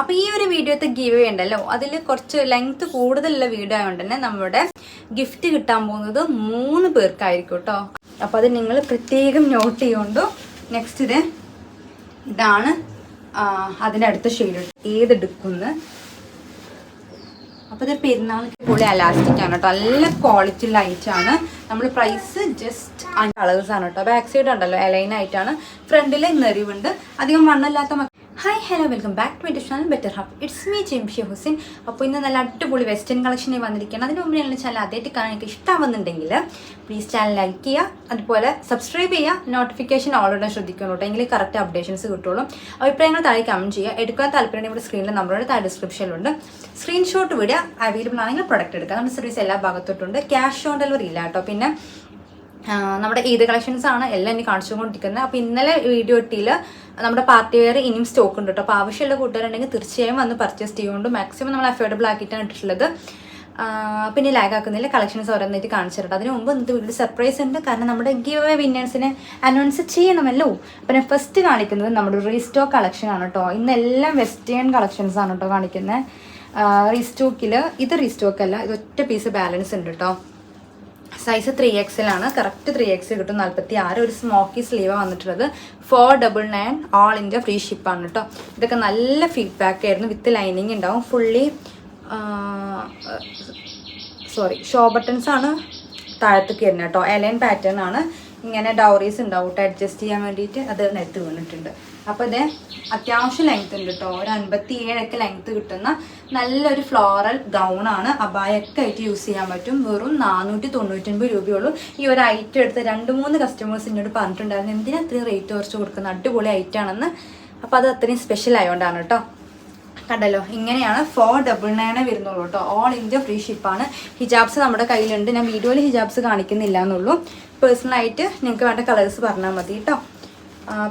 അപ്പോൾ ഈ ഒരു വീഡിയോത്തെ ഗിവ് അവേ ഉണ്ടല്ലോ, അതിൽ കുറച്ച് ലെങ്ത് കൂടുതലുള്ള വീഡിയോ ആയതുകൊണ്ട് തന്നെ നമ്മുടെ ഗിഫ്റ്റ് കിട്ടാൻ പോകുന്നത് 3 പേർക്കായിരിക്കും കേട്ടോ. അപ്പോൾ അത് നിങ്ങൾ പ്രത്യേകം നോട്ട് ചെയ്യുകൊണ്ടു. നെക്സ്റ്റ് ഇതാണ് അതിൻ്റെ അടുത്ത ഷെയ്ഡ്, ഏതെടുക്കുമെന്ന്. അപ്പോൾ ഇത് പെരുന്നാൾക്ക് പൊളി അലാസ്റ്റിക് ആണ് കേട്ടോ, നല്ല ക്വാളിറ്റി ലൈറ്റാണ്. നമ്മൾ പ്രൈസ് ജസ്റ്റ് 5 കളേഴ്സാണ് കേട്ടോ. ബാക്ക് സൈഡ് ഉണ്ടല്ലോ അലൈൻ ആയിട്ടാണ്, ഫ്രണ്ടിൽ നെറിവുണ്ട്, അധികം വണ്ണമില്ലാത്ത. Hi hello, welcome back to my channel better half. It's me Jemshi Hussain. അപ്പോൾ ഇന്ന് നല്ല അടിപൊളി വെസ്റ്റേൺ കളക്ഷനായി വന്നിരിക്കുകയാണ്. അതിന് മുമ്പ് ഞങ്ങളുടെ ചാനൽ ആദ്യമായിട്ട് കാണാൻ എനിക്ക് ഇഷ്ടമാവുന്നുണ്ടെങ്കിൽ പ്ലീസ് ചാനൽ ലൈക്ക് ചെയ്യുക, അതുപോലെ സബ്സ്ക്രൈബ് ചെയ്യുക, നോട്ടിഫിക്കേഷൻ ഓൾ ഇടാൻ ശ്രദ്ധിക്കണം കേട്ടോ, എങ്കിൽ കറക്റ്റ് അപ്ഡേഷൻസ് കിട്ടുള്ളൂ. അഭിപ്രായങ്ങൾ താഴെ കമൻറ്റ് ചെയ്യുക. എടുക്കാൻ താല്പര്യം ഇവിടെ സ്ക്രീനിൽ നമ്പറുടെ താഴെ ഡിസ്ക്രിപ്ഷനിലുണ്ട്. സ്ക്രീൻഷോട്ട് വിടുക, അവൈലബിൾ ആണെങ്കിൽ പ്രൊഡക്റ്റ് എടുക്കുക. നമ്മുടെ സർവീസ് എല്ലാ ഭാഗത്തോട്ടുണ്ട്. ക്യാഷ് ഓൺ ഡെലിവറി ഇല്ല കേട്ടോ. പിന്നെ നമ്മുടെ ഈദ് കളക്ഷൻസ് ആണ് എല്ലാം ഇനി കാണിച്ചുകൊണ്ടിരിക്കുന്നത്. അപ്പോൾ ഇന്നലെ വീഡിയോ ഇട്ടിയിൽ നമ്മുടെ പാർട്ടി വെയർ ഇനിയും സ്റ്റോക്ക് ഉണ്ട് കേട്ടോ. അപ്പോൾ ആവശ്യമുള്ള കൂട്ടുകാരുണ്ടെങ്കിൽ തീർച്ചയായും വന്ന് പർച്ചേസ് ചെയ്യുകൊണ്ട് മാക്സിമം നമ്മൾ അഫോർഡബിൾ ആക്കിയിട്ടാണ് ഇട്ടിട്ടുള്ളത്. പിന്നെ ലാഗ് ആക്കുന്നില്ല, കളക്ഷൻസ് ഓരോന്നായിട്ട് കാണിച്ചിട്ടുണ്ട്. അതിന് മുമ്പ് ഇന്നത്തെ വീഡിയോ സർപ്രൈസ് ഉണ്ട്, കാരണം നമ്മുടെ ഗിവ് അവേ വിന്നേഴ്സിനെ അനൗൺസ് ചെയ്യണമല്ലോ. പിന്നെ ഫസ്റ്റ് കാണിക്കുന്നത് നമ്മുടെ റീസ്റ്റോക്ക് കളക്ഷൻ ആണ് കേട്ടോ. ഇന്നെല്ലാം വെസ്റ്റേൺ കളക്ഷൻസ് ആണ് കേട്ടോ കാണിക്കുന്നത്. റീസ്റ്റോക്കിൽ ഇത് റീസ്റ്റോക്ക് അല്ല, ഇത് ഒറ്റ പീസ് ബാലൻസ് ഉണ്ട് കേട്ടോ. സൈസ് 3XL ആണ്, കറക്റ്റ് 3XL കിട്ടും. 46 ഒരു സ്മോക്കി സ്ലീവ് വന്നിട്ടുള്ളത്. 499 ഓൾ ഇന്ത്യ ഫ്രീ ഷിപ്പാണ് കേട്ടോ. ഇതൊക്കെ നല്ല ഫീഡ്ബാക്ക് ആയിരുന്നു. വിത്ത് ലൈനിങ് ഉണ്ടാവും. ഫുള്ളി ഷോ ബട്ടൺസ് ആണ് താഴത്തേക്ക് വരുന്നത് കേട്ടോ. എലൈൻ പാറ്റേൺ ആണ്. ഇങ്ങനെ ഡൗറീസ് ഉണ്ടാവും കേട്ടോ, അഡ്ജസ്റ്റ് ചെയ്യാൻ വേണ്ടിയിട്ട്. അത് നെറ്റ് വീണിട്ടുണ്ട്. അപ്പോൾ ഇത് അത്യാവശ്യം ലെങ്ത് ഉണ്ട് കേട്ടോ. ഒരു 57 ലെങ്ത് കിട്ടുന്ന നല്ലൊരു ഫ്ലോറൽ ഗൗൺ ആണ്. അബായൊക്കെ ആയിട്ട് യൂസ് ചെയ്യാൻ പറ്റും. വെറും 499 രൂപയുള്ളൂ. ഈ ഒരു ഐറ്റം എടുത്ത് 2-3 കസ്റ്റമേഴ്സ് എന്നോട് പറഞ്ഞിട്ടുണ്ടായിരുന്നു, എന്തിനാ അത്രയും റേറ്റ് കുറച്ച് കൊടുക്കുന്നത്, അടിപൊളി ഐറ്റാണെന്ന്. അപ്പോൾ അത് അത്രയും സ്പെഷ്യൽ ആയതുകൊണ്ടാണ് കേട്ടോ. കണ്ടല്ലോ, ഇങ്ങനെയാണ് 499 വരുന്നുള്ളൂ കേട്ടോ. ഓൾ ഇന്ത്യ ഫ്രീ ഷിപ്പാണ്. ഹിജാബ്സ് നമ്മുടെ കയ്യിലുണ്ട്. ഞാൻ വീഡിയോയിൽ ഹിജാബ്സ് കാണിക്കുന്നില്ല എന്നുള്ളൂ. പേഴ്സണലായിട്ട് നിങ്ങൾക്ക് വേണ്ട കളേഴ്സ് പറഞ്ഞാൽ മതി കേട്ടോ.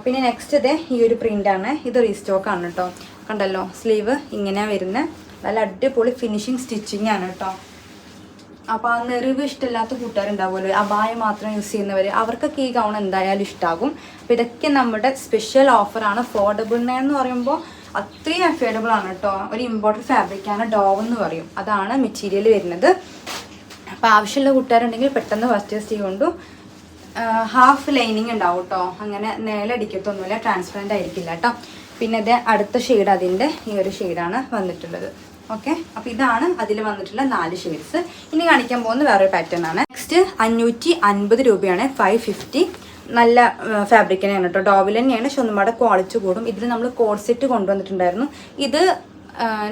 പിന്നെ നെക്സ്റ്റ് ഈ ഒരു പ്രിൻ്റാണ്. ഇത് റീസ്റ്റോക്ക് ആണ് കേട്ടോ. കണ്ടല്ലോ, സ്ലീവ് ഇങ്ങനെയാണ് വരുന്നത്. നല്ല അടിപൊളി ഫിനിഷിങ് സ്റ്റിച്ചിങ് ആണ് കേട്ടോ. അപ്പോൾ ആ നെറിവ് ഇഷ്ടമില്ലാത്ത കൂട്ടുകാരുണ്ടാവുമല്ലോ, അബായ മാത്രം യൂസ് ചെയ്യുന്നവർ, അവർക്കൊക്കെ ഈ ഗൗൺ എന്തായാലും ഇഷ്ടമാകും. അപ്പോൾ ഇതൊക്കെ നമ്മുടെ സ്പെഷ്യൽ ഓഫറാണ്. 499 എന്ന് പറയുമ്പോൾ അത്രയും അഫോർഡബിൾ ആണ് കേട്ടോ. ഒരു ഇമ്പോർട്ടഡ് ഫാബ്രിക്കാണ്, ഡോവ് എന്ന് പറയും. അതാണ് മെറ്റീരിയൽ വരുന്നത്. അപ്പോൾ ആവശ്യമുള്ള കൂട്ടുകാരുണ്ടെങ്കിൽ പെട്ടെന്ന് പർച്ചേസ് ചെയ്യുകൊണ്ടു. ഹാഫ് ലൈനിങ് ഉണ്ടാവും കേട്ടോ, അങ്ങനെ നേലടിക്കത്തൊന്നുമില്ല, ട്രാൻസ്പെറൻ്റ് ആയിരിക്കില്ല കേട്ടോ. പിന്നെ ഇത് അടുത്ത ഷെയ്ഡ് അതിൻ്റെ ഈ ഒരു ഷെയ്ഡാണ് വന്നിട്ടുള്ളത്. ഓക്കെ, അപ്പോൾ ഇതാണ് അതിൽ വന്നിട്ടുള്ള 4 ഷെയ്ഡ്സ്. ഇനി കാണിക്കാൻ പോകുന്ന വേറൊരു പാറ്റേൺ ആണ്. നെക്സ്റ്റ് 550 രൂപയാണ്. 550 നല്ല ഫാബ്രിക്കിനാണ് കേട്ടോ. ഡോവിൽ തന്നെയാണ്, പക്ഷെ ഒന്നുപാടെ ക്വാളിറ്റി കൂടും. ഇതിൽ നമ്മൾ കോഡ് സെറ്റ് കൊണ്ടുവന്നിട്ടുണ്ടായിരുന്നു. ഇത്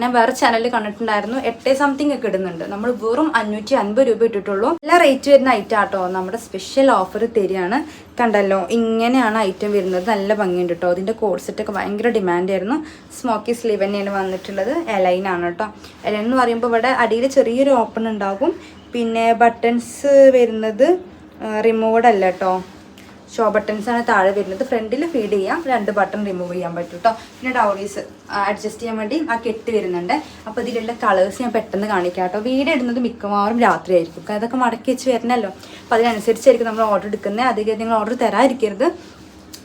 ഞാൻ വേറെ ചാനലിൽ കണ്ടിട്ടുണ്ടായിരുന്നു. 8 സംതിങ് ഒക്കെ ഇടുന്നുണ്ട്. നമ്മൾ വെറും 550 രൂപ ഇട്ടിട്ടുള്ളൂ. നല്ല റേറ്റ് വരുന്ന ഐറ്റം ആട്ടോ. നമ്മുടെ സ്പെഷ്യൽ ഓഫർ തരികയാണ്. കണ്ടല്ലോ, ഇങ്ങനെയാണ് ഐറ്റം വരുന്നത്. നല്ല ഭംഗിയുണ്ട് കേട്ടോ. അതിൻ്റെ കോഡ് സെറ്റൊക്കെ ഭയങ്കര ഡിമാൻഡായിരുന്നു. സ്മോക്കി സ്ലീവ് തന്നെയാണ് വന്നിട്ടുള്ളത്. എലൈൻ ആണ് കേട്ടോ. എലൈൻ എന്ന് പറയുമ്പോൾ ഇവിടെ അടിയിൽ ചെറിയൊരു ഓപ്പൺ ഉണ്ടാകും. പിന്നെ ബട്ടൺസ് വരുന്നത് റിമൂവഡ് അല്ല കേട്ടോ, ഷോ ബട്ടൺസ് ആണ് താഴെ വരുന്നത്. ഫ്രണ്ടിൽ ഫീഡ് ചെയ്യാം, 2 ബട്ടൺ റിമൂവ് ചെയ്യാൻ പറ്റും കേട്ടോ. പിന്നെ ഡൗറീസ് അഡ്ജസ്റ്റ് ചെയ്യാൻ വേണ്ടി ആ കെട്ട് വരുന്നുണ്ട്. അപ്പോൾ ഇതിലുള്ള കളേഴ്സ് ഞാൻ പെട്ടെന്ന് കാണിക്കാം കേട്ടോ. വീഡിയോ ഇടുന്നത് മിക്കവാറും രാത്രി ആയിരിക്കും, അതൊക്കെ മടക്കി വെച്ച് വരണമല്ലോ. അപ്പോൾ അതിനനുസരിച്ചായിരിക്കും നമ്മൾ ഓർഡർ എടുക്കുന്നത്. അധികം നിങ്ങൾ ഓർഡർ തരാതിരിക്കരുത്.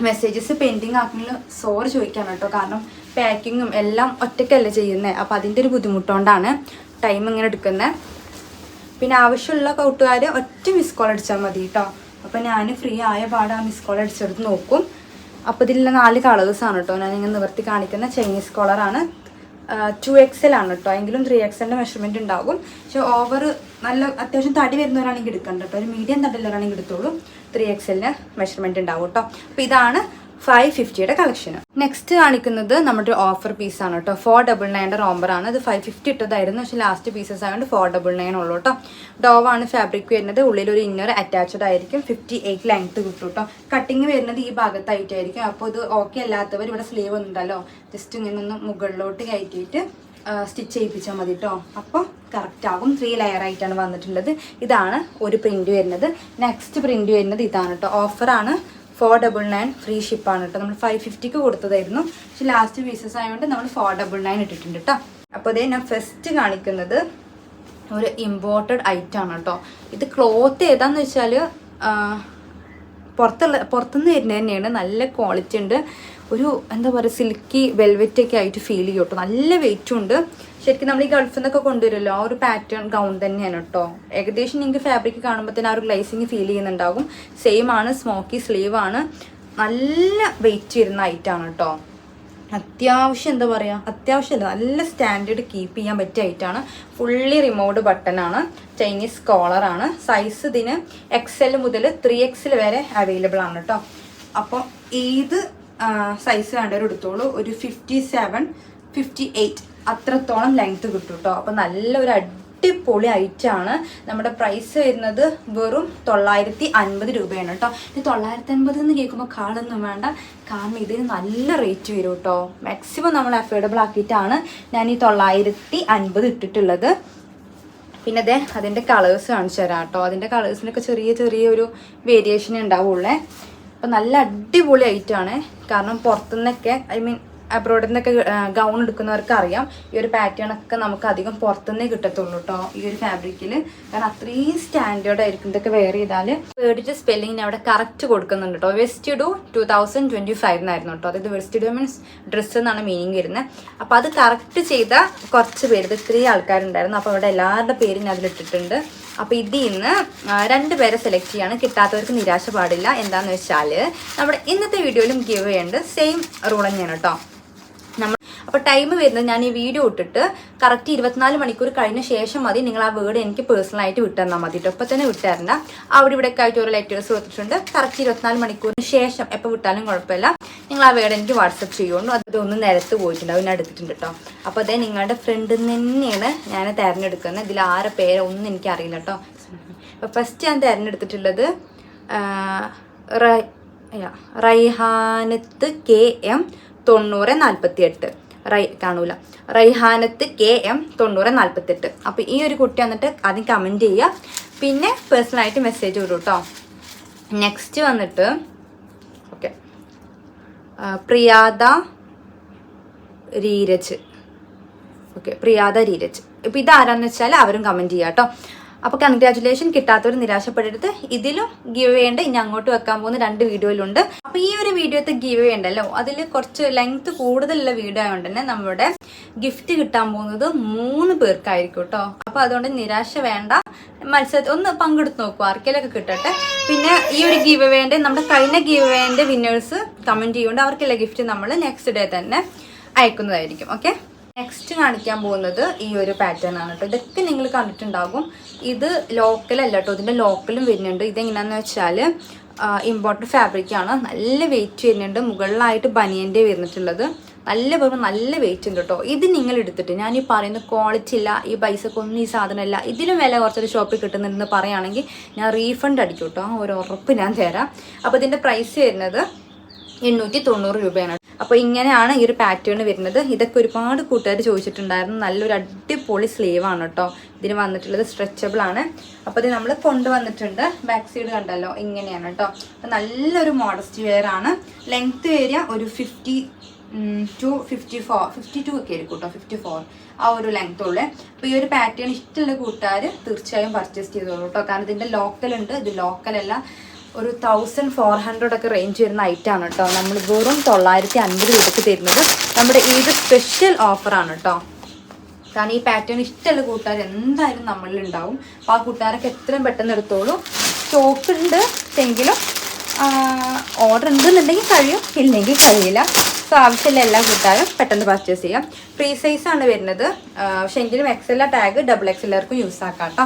മെസ്സേജസ് പെൻഡിങ് ആക്കുന്നതിൽ സോറി ചോദിക്കാൻ കേട്ടോ, കാരണം പാക്കിങ്ങും എല്ലാം ഒറ്റയ്ക്കല്ല ചെയ്യുന്നത്. അപ്പോൾ അതിൻ്റെ ഒരു ബുദ്ധിമുട്ടുകൊണ്ടാണ് ടൈം ഇങ്ങനെ എടുക്കുന്നത്. പിന്നെ ആവശ്യമുള്ള കൂട്ടുകാർ ഒറ്റ മിസ് കോൾ അടിച്ചാൽ മതി കേട്ടോ. അപ്പോൾ ഞാൻ ഫ്രീ ആയ പാട് ആ മിസ് കോൾ അടിച്ചെടുത്ത് നോക്കും. അപ്പോൾ ഇതിലുള്ള 4 കളേഴ്സാണ് കേട്ടോ ഞാൻ ഇങ്ങനെ നിവർത്തി കാണിക്കുന്ന. ചൈനീസ് കോളറാണ്. 2XL ആണ് കേട്ടോ. എങ്കിലും 3XLൻ്റെ മെഷർമെൻറ്റ് ഉണ്ടാകും. പക്ഷെ ഓവർ നല്ല അത്യാവശ്യം തടി വരുന്നവരാണെങ്കിൽ എടുക്കണ്ട കേട്ടോ. ഒരു മീഡിയം തടിയുള്ളവരാണെങ്കിൽ എടുത്തോളൂ. 3XLന് മെഷർമെൻറ്റ് ഉണ്ടാവും കേട്ടോ. അപ്പോൾ ഇതാണ് 550യുടെ കളക്ഷൻ. നെക്സ്റ്റ് കാണിക്കുന്നത് നമ്മുടെ ഓഫർ പീസാണ് കേട്ടോ. 499 റോംബറാണ്. ഇത് 550 ഇട്ടതായിരുന്നു, പക്ഷേ ലാസ്റ്റ് പീസസ് ആയതുകൊണ്ട് 499 ഉള്ളൂ കേട്ടോ. ഡോവാണ് ഫാബ്രിക് വരുന്നത്. ഉള്ളിലൊരു ഇന്നർ അറ്റാച്ച്ഡ് ആയിരിക്കും. 58 ലെങ്ത് കിട്ടും കേട്ടോ. കട്ടിങ് വരുന്നത് ഈ ഭാഗത്തായിട്ടായിരിക്കും. അപ്പോൾ ഇത് ഓക്കെ അല്ലാത്തവർ ഇവിടെ സ്ലീവ് ഒന്നുണ്ടല്ലോ, ജസ്റ്റ് ഇങ്ങനെ ഒന്ന് മുകളിലോട്ട് കയറ്റിയിട്ട് സ്റ്റിച്ച് ചെയ്യിപ്പിച്ചാൽ മതി കേട്ടോ. അപ്പോൾ കറക്റ്റ് ആകും. 3 ലെയർ ആയിട്ടാണ് വന്നിട്ടുള്ളത്. ഇതാണ് ഒരു പ്രിൻറ്റ് വരുന്നത്. നെക്സ്റ്റ് പ്രിൻറ്റ് വരുന്നത് ഇതാണ് കേട്ടോ. ഓഫറാണ്. 499 ഫ്രീ ഷിപ്പാണ് കേട്ടോ. നമ്മൾ 550ക്ക് കൊടുത്തതായിരുന്നു, പക്ഷെ ലാസ്റ്റ് പീസസ് ആയതുകൊണ്ട് നമ്മൾ 499 ഇട്ടിട്ടുണ്ട് കേട്ടോ. അപ്പോൾ അതേ ഞാൻ ഫസ്റ്റ് കാണിക്കുന്നത് ഒരു ഇമ്പോർട്ടഡ് ഐറ്റം ആണ് കേട്ടോ. ഇത് ക്ലോത്ത് ഏതാന്ന് വെച്ചാൽ പുറത്തുനിന്ന് വരുന്നത് തന്നെയാണ്. നല്ല ക്വാളിറ്റി ഉണ്ട്. ഒരു എന്താ പറയുക സിൽക്കി വെൽവെറ്റൊക്കെ ആയിട്ട് ഫീൽ ചെയ്യും കേട്ടോ. നല്ല വെയിറ്റും ഉണ്ട്. ശരിക്കും നമ്മൾ ഈ ഗൾഫിൽ നിന്നൊക്കെ കൊണ്ടുവരുമല്ലോ, ആ ഒരു പാറ്റേൺ ഗൗൺ തന്നെയാണ് കേട്ടോ. ഏകദേശം നിങ്ങൾക്ക് ഫാബ്രിക് കാണുമ്പോൾ തന്നെ ആ ഒരു ഗ്ലേസിങ് ഫീൽ ചെയ്യുന്നുണ്ടാകും. സെയിം ആണ്, സ്മോക്കി സ്ലീവ് ആണ്. നല്ല വെയിറ്റ് വരുന്ന ഐറ്റാണ് കേട്ടോ. അത്യാവശ്യം എന്താ പറയുക, അത്യാവശ്യമല്ല നല്ല സ്റ്റാൻഡേർഡ് കീപ്പ് ചെയ്യാൻ പറ്റിയ ഐറ്റാണ്. ഫുള്ളി റിമോട്ട് ബട്ടണാണ്, ചൈനീസ് കോളറാണ്. സൈസ് ഇതിന് XL മുതൽ 3XL വരെ അവൈലബിൾ ആണ് കേട്ടോ. അപ്പോൾ ഏത് സൈസ് വേണ്ടവരും എടുത്തോളൂ. ഒരു 57, 58 അത്രത്തോളം ലെങ്ത് കിട്ടും കേട്ടോ. അപ്പോൾ നല്ലൊരു അടിപൊളി ഐറ്റാണ്. നമ്മുടെ പ്രൈസ് വരുന്നത് വെറും 950 രൂപയാണ് കേട്ടോ. ഇത് 950 എന്ന് കേൾക്കുമ്പോൾ കാളൊന്നും വേണ്ട, കാരണം ഇതിന് നല്ല റേറ്റ് വരും കേട്ടോ. മാക്സിമം നമ്മൾ അഫോർഡബിൾ ആക്കിയിട്ടാണ് ഞാൻ ഈ 950 ഇട്ടിട്ടുള്ളത്. പിന്നെ അതെ അതിൻ്റെ കളേഴ്സ് കാണിച്ചു തരാം കേട്ടോ. അതിൻ്റെ കളേഴ്സിനൊക്കെ ചെറിയൊരു വേരിയേഷൻ ഉണ്ടാവുള്ളേ. അപ്പം നല്ല അടിപൊളി ഐറ്റാണ്. കാരണം പുറത്തുനിന്നൊക്കെ അബ്രോഡിൽ നിന്നൊക്കെ ഗൗൺ എടുക്കുന്നവർക്ക് അറിയാം, ഈ ഒരു പാറ്റേൺ ഒക്കെ നമുക്ക് അധികം പുറത്തുനിന്നേ കിട്ടത്തുള്ളൂ കേട്ടോ ഈ ഒരു ഫാബ്രിക്കിൽ. കാരണം അത്രയും സ്റ്റാൻഡേർഡ് ആയിരിക്കും ഇതൊക്കെ വെയർ ചെയ്താൽ. വേർഡിൻ്റെ സ്പെല്ലിങ്ങിന് അവിടെ കറക്റ്റ് കൊടുക്കുന്നുണ്ട് കേട്ടോ. വെസ്റ്റിഡു 2025 എന്നായിരുന്നു കേട്ടോ. അതായത് വെസ്റ്റിഡു മീൻസ് ഡ്രസ്സ് എന്നാണ് മീനിങ് വരുന്നത്. അപ്പോൾ അത് കറക്റ്റ് ചെയ്ത കുറച്ച് പേര്, ഇത്രയും ആൾക്കാരുണ്ടായിരുന്നു. അപ്പോൾ അവിടെ എല്ലാവരുടെ പേരും ഞാൻ അതിലിട്ടിട്ടുണ്ട്. അപ്പോൾ ഇതിൽ നിന്ന് 2 പേരെ സെലക്ട് ചെയ്യാണ്. കിട്ടാത്തവർക്ക് നിരാശ പാടില്ല. എന്താണെന്ന് വെച്ചാൽ നമ്മുടെ ഇന്നത്തെ വീഡിയോയിലും ഗിവ് ചെയ്യുന്നുണ്ട്. സെയിം റൂൾ തന്നെയാണ് കേട്ടോ. അപ്പോൾ ടൈം വരുന്നത് ഞാൻ ഈ വീഡിയോ ഇട്ടിട്ട് കറക്റ്റ് 24 മണിക്കൂർ കഴിഞ്ഞ ശേഷം മതി നിങ്ങൾ ആ വേർഡ് എനിക്ക് പേഴ്സണലായിട്ട് വിട്ടുതന്നാൽ മതി കേട്ടോ. ഇപ്പോൾ തന്നെ വിട്ടുതരണ്ട. അവിടെ ഇവിടെയൊക്കെ ആയിട്ട് ഓരോ ലെറ്റേഴ്സ് കൊടുത്തിട്ടുണ്ട്. കറക്റ്റ് 24 മണിക്കൂറിന് ശേഷം എപ്പോൾ വിട്ടാലും കുഴപ്പമില്ല. നിങ്ങൾ ആ വേർഡ് എനിക്ക് വാട്സപ്പ് ചെയ്യുള്ളൂ. അതൊന്ന് നിരത്ത് പോയിട്ടുണ്ട്, അതിനെ എടുത്തിട്ടുണ്ട് കേട്ടോ. അപ്പോൾ അതേ നിങ്ങളുടെ ഫ്രണ്ടിൽ തന്നെയാണ് ഞാൻ തിരഞ്ഞെടുക്കുന്നത്. ഇതിൽ ആരെ പേരൊന്നും എനിക്കറിയില്ല കേട്ടോ. അപ്പോൾ ഫസ്റ്റ് ഞാൻ തിരഞ്ഞെടുത്തിട്ടുള്ളത് റൈഹാനത്ത് KM 9048. കാണൂല, റൈഹാനത്ത് KM 9048. അപ്പോൾ ഈ ഒരു കുട്ടി വന്നിട്ട് ആദ്യം കമൻറ്റ് ചെയ്യുക, പിന്നെ പേഴ്സണലായിട്ട് മെസ്സേജ് വിടും കേട്ടോ. നെക്സ്റ്റ് വന്നിട്ട് ഓക്കെ പ്രിയാദ രീരജ്. ഓക്കെ പ്രിയാദ രീരജ്. ഇപ്പോൾ ഇതാരാന്ന് വെച്ചാൽ അവരും കമൻറ്റ് ചെയ്യുക കേട്ടോ. അപ്പോൾ കൺഗ്രാജുലേഷൻ. കിട്ടാത്തവർ നിരാശപ്പെടരുത്. ഇതിലും ഗിവ് ചെയ്യേണ്ട ഇനി അങ്ങോട്ട് വെക്കാൻ പോകുന്ന 2 വീഡിയോയിലുണ്ട്. അപ്പോൾ ഈ ഒരു വീഡിയോത്തെ ഗിവ് ചെയ്യണ്ടല്ലോ, അതിൽ കുറച്ച് ലെങ്ത് കൂടുതലുള്ള വീഡിയോ ആയതുകൊണ്ട് തന്നെ നമ്മുടെ ഗിഫ്റ്റ് കിട്ടാൻ പോകുന്നത് 3 പേർക്കായിരിക്കും കേട്ടോ. അപ്പോൾ അതുകൊണ്ട് നിരാശ വേണ്ട, മത്സരത്തിൽ ഒന്ന് പങ്കെടുത്ത് നോക്കുക, ആർക്കെങ്കിലൊക്കെ കിട്ടട്ടെ. പിന്നെ ഈ ഒരു ഗിവ് വേണ്ട നമ്മുടെ കഴിഞ്ഞ ഗിവ് വേണ്ട വിന്നേഴ്സ് കമൻറ്റ് ചെയ്യുകൊണ്ട് അവർക്കുള്ള ഗിഫ്റ്റ് നമ്മൾ നെക്സ്റ്റ് ഡേ തന്നെ അയക്കുന്നതായിരിക്കും. ഓക്കെ, നെക്സ്റ്റ് കാണിക്കാൻ പോകുന്നത് ഈ ഒരു പാറ്റേൺ ആണ് കേട്ടോ. ഇതൊക്കെ നിങ്ങൾ കണ്ടിട്ടുണ്ടാകും. ഇത് ലോക്കലല്ല കേട്ടോ, ഇതിൻ്റെ ലോക്കലും വരുന്നുണ്ട്. ഇതെങ്ങനെയാണെന്ന് വെച്ചാൽ ഇമ്പോർട്ടഡ് ഫാബ്രിക്കാണ്. നല്ല വെയിറ്റ് വരുന്നുണ്ട്. മുകളിലായിട്ട് ബനിയൻ്റെ വരുന്നിട്ടുള്ളത്. നല്ല വെയിറ്റ് ഉണ്ട് കേട്ടോ. ഇത് നിങ്ങൾ എടുത്തിട്ട് ഞാൻ ഈ പറയുന്ന ക്വാളിറ്റി ഇല്ല, ഈ പൈസക്കൊന്നും ഈ സാധനമല്ല, ഇതിലും വില കുറച്ചൊരു ഷോപ്പിൽ കിട്ടുന്നുണ്ടെന്ന് പറയുകയാണെങ്കിൽ ഞാൻ റീഫണ്ട് അടിക്കും കേട്ടോ. ഒരു ഉറപ്പ് ഞാൻ തരാം. അപ്പോൾ ഇതിൻ്റെ പ്രൈസ് വരുന്നത് 890 രൂപയാണ്. അപ്പോൾ ഇങ്ങനെയാണ് ഈ ഒരു പാറ്റേൺ വരുന്നത്. ഇതൊക്കെ ഒരുപാട് കൂട്ടുകാർ ചോദിച്ചിട്ടുണ്ടായിരുന്നു. നല്ലൊരു അടിപൊളി സ്ലീവാണ് കേട്ടോ. ഇതിന് വന്നിട്ടുള്ളത് സ്ട്രെച്ചബിൾ ആണ്. അപ്പോൾ ഇത് നമ്മൾ കൊണ്ടുവന്നിട്ടുണ്ട്. ബാക്ക് സൈഡ് കണ്ടല്ലോ, ഇങ്ങനെയാണ് കേട്ടോ. അപ്പോൾ നല്ലൊരു മോഡസ്റ്റ് വെയർ ആണ്. ലെങ്ത് ഏരിയ ഒരു 52 ഒക്കെ ആയിരിക്കും കേട്ടോ. 54 ആ ഒരു ലെങ്ത് ഉള്ളേ. അപ്പോൾ ഈ ഒരു പാറ്റേൺ ഇഷ്ടമുള്ള കൂട്ടുകാർ തീർച്ചയായും പർച്ചേസ് ചെയ്തോളൂ കേട്ടോ. കാരണം ഇതിൻ്റെ ലോക്കൽ ഉണ്ട്, ഇത് ലോക്കലല്ല. ഒരു 1400 ഒക്കെ റേഞ്ച് വരുന്ന ഐറ്റാണ് കേട്ടോ. നമ്മൾ വെറും 950 രൂപയ്ക്ക് തരുന്നത് നമ്മുടെ ഇത് സ്പെഷ്യൽ ഓഫറാണ് കേട്ടോ. കാരണം ഈ പാറ്റേൺ ഇഷ്ടമുള്ള കൂട്ടുകാർ എന്തായാലും നമ്മളിലുണ്ടാവും. അപ്പോൾ ആ കൂട്ടുകാരൊക്കെ എത്രയും പെട്ടെന്ന് എടുത്തോളൂ. സ്റ്റോക്ക് ഉണ്ട് എങ്കിലും ഓർഡർ ഉണ്ടെന്നുണ്ടെങ്കിൽ കഴിയും, ഇല്ലെങ്കിൽ കഴിയില്ല. സോ ആവശ്യമില്ല എല്ലാ കൂട്ടുകാരും പെട്ടെന്ന് പർച്ചേസ് ചെയ്യാം. ഫ്രീ സൈസാണ് വരുന്നത്. പക്ഷെ എങ്കിലും XL ടാഗ് XXLർക്കും യൂസ് ആക്കാം കേട്ടോ.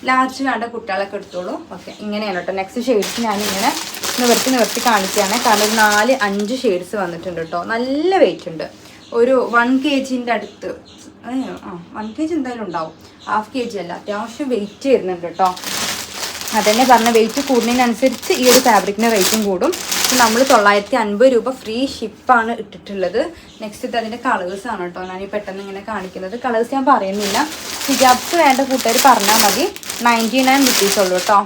ലാർജ് വേണ്ട കുട്ടികളൊക്കെ എടുത്തോളൂ. ഓക്കെ, ഇങ്ങനെയാണ് കേട്ടോ. നെക്സ്റ്റ് ഷെയ്ഡ്സ് ഞാനിങ്ങനെ നിവർത്തി കാണിക്കുകയാണ്. കാരണം ഒരു 4-5 ഷെയ്ഡ്സ് വന്നിട്ടുണ്ട് കേട്ടോ. നല്ല വെയിറ്റ് ഉണ്ട്. ഒരു 1 kgൻ്റെ അടുത്ത് 1 kg എന്തായാലും ഉണ്ടാവും. 1/2 kg അല്ല, അത്യാവശ്യം വെയിറ്റ് വരുന്നുണ്ട് കേട്ടോ. അതന്നെ പറഞ്ഞ വെയിറ്റ് കൂടുന്നതിനനുസരിച്ച് ഈ ഒരു ഫാബ്രിക്കിൻ്റെ റേറ്റും കൂടും. നമ്മൾ 950 രൂപ ഫ്രീ ഷിപ്പാണ് ഇട്ടിട്ടുള്ളത്. നെക്സ്റ്റ് ഇത് അതിൻ്റെ കളേഴ്സാണ് കേട്ടോ. ഞാൻ ഈ പെട്ടെന്ന് ഇങ്ങനെ കാണിക്കുന്നത്. കളേഴ്സ് ഞാൻ പറയുന്നില്ല. ഹിജാബ്സ് വേണ്ട കൂട്ടുകാർ പറഞ്ഞാൽ മതി. 99 റുപ്പീസ് ഉള്ളൂ കേട്ടോ.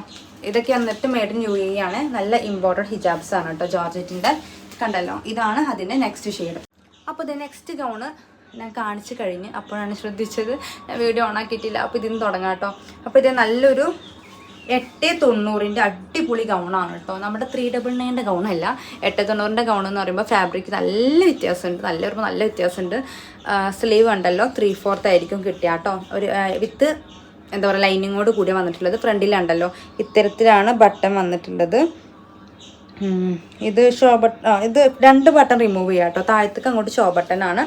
ഇതൊക്കെ വന്നിട്ട് മെയ്ഡ് ഇൻ UAE ആണ്. നല്ല ഇമ്പോർട്ടഡ് ഹിജാബ്സ് ആണ് കേട്ടോ, ജോർജറ്റിൻ്റെ. കണ്ടല്ലോ, ഇതാണ് അതിൻ്റെ നെക്സ്റ്റ് ഷെയ്ഡ്. അപ്പോൾ ഇത് നെക്സ്റ്റ് ഗൗണ് ഞാൻ കാണിച്ചു കഴിഞ്ഞ് അപ്പോഴാണ് ശ്രദ്ധിച്ചത്, ഞാൻ വീഡിയോ ഓൺ ആക്കിയിട്ടില്ല. അപ്പോൾ ഇതിന് തുടങ്ങാം കേട്ടോ. അപ്പോൾ ഇത് നല്ലൊരു 890 അടിപൊളി ഗൗണാണ് കേട്ടോ. നമ്മുടെ 399 ഗൗണല്ല, 890 ഗൗൺ എന്ന് പറയുമ്പോൾ ഫാബ്രിക് നല്ല വ്യത്യാസമുണ്ട്, നല്ല വ്യത്യാസമുണ്ട്. സ്ലീവ് ഉണ്ടല്ലോ 3/4 ആയിരിക്കും കിട്ടുക കേട്ടോ. ഒരു വിത്ത് എന്താ പറയുക ലൈനിങ്ങോട് കൂടി വന്നിട്ടുള്ളത്. ഫ്രണ്ടിലുണ്ടല്ലോ ഇത്തരത്തിലാണ് ബട്ടൺ വന്നിട്ടുള്ളത്. ഇത് ഇത് 2 ബട്ടൺ റിമൂവ് ചെയ്യാം കേട്ടോ. താഴത്തേക്ക് അങ്ങോട്ട് ഷോ ബട്ടൺ ആണ്.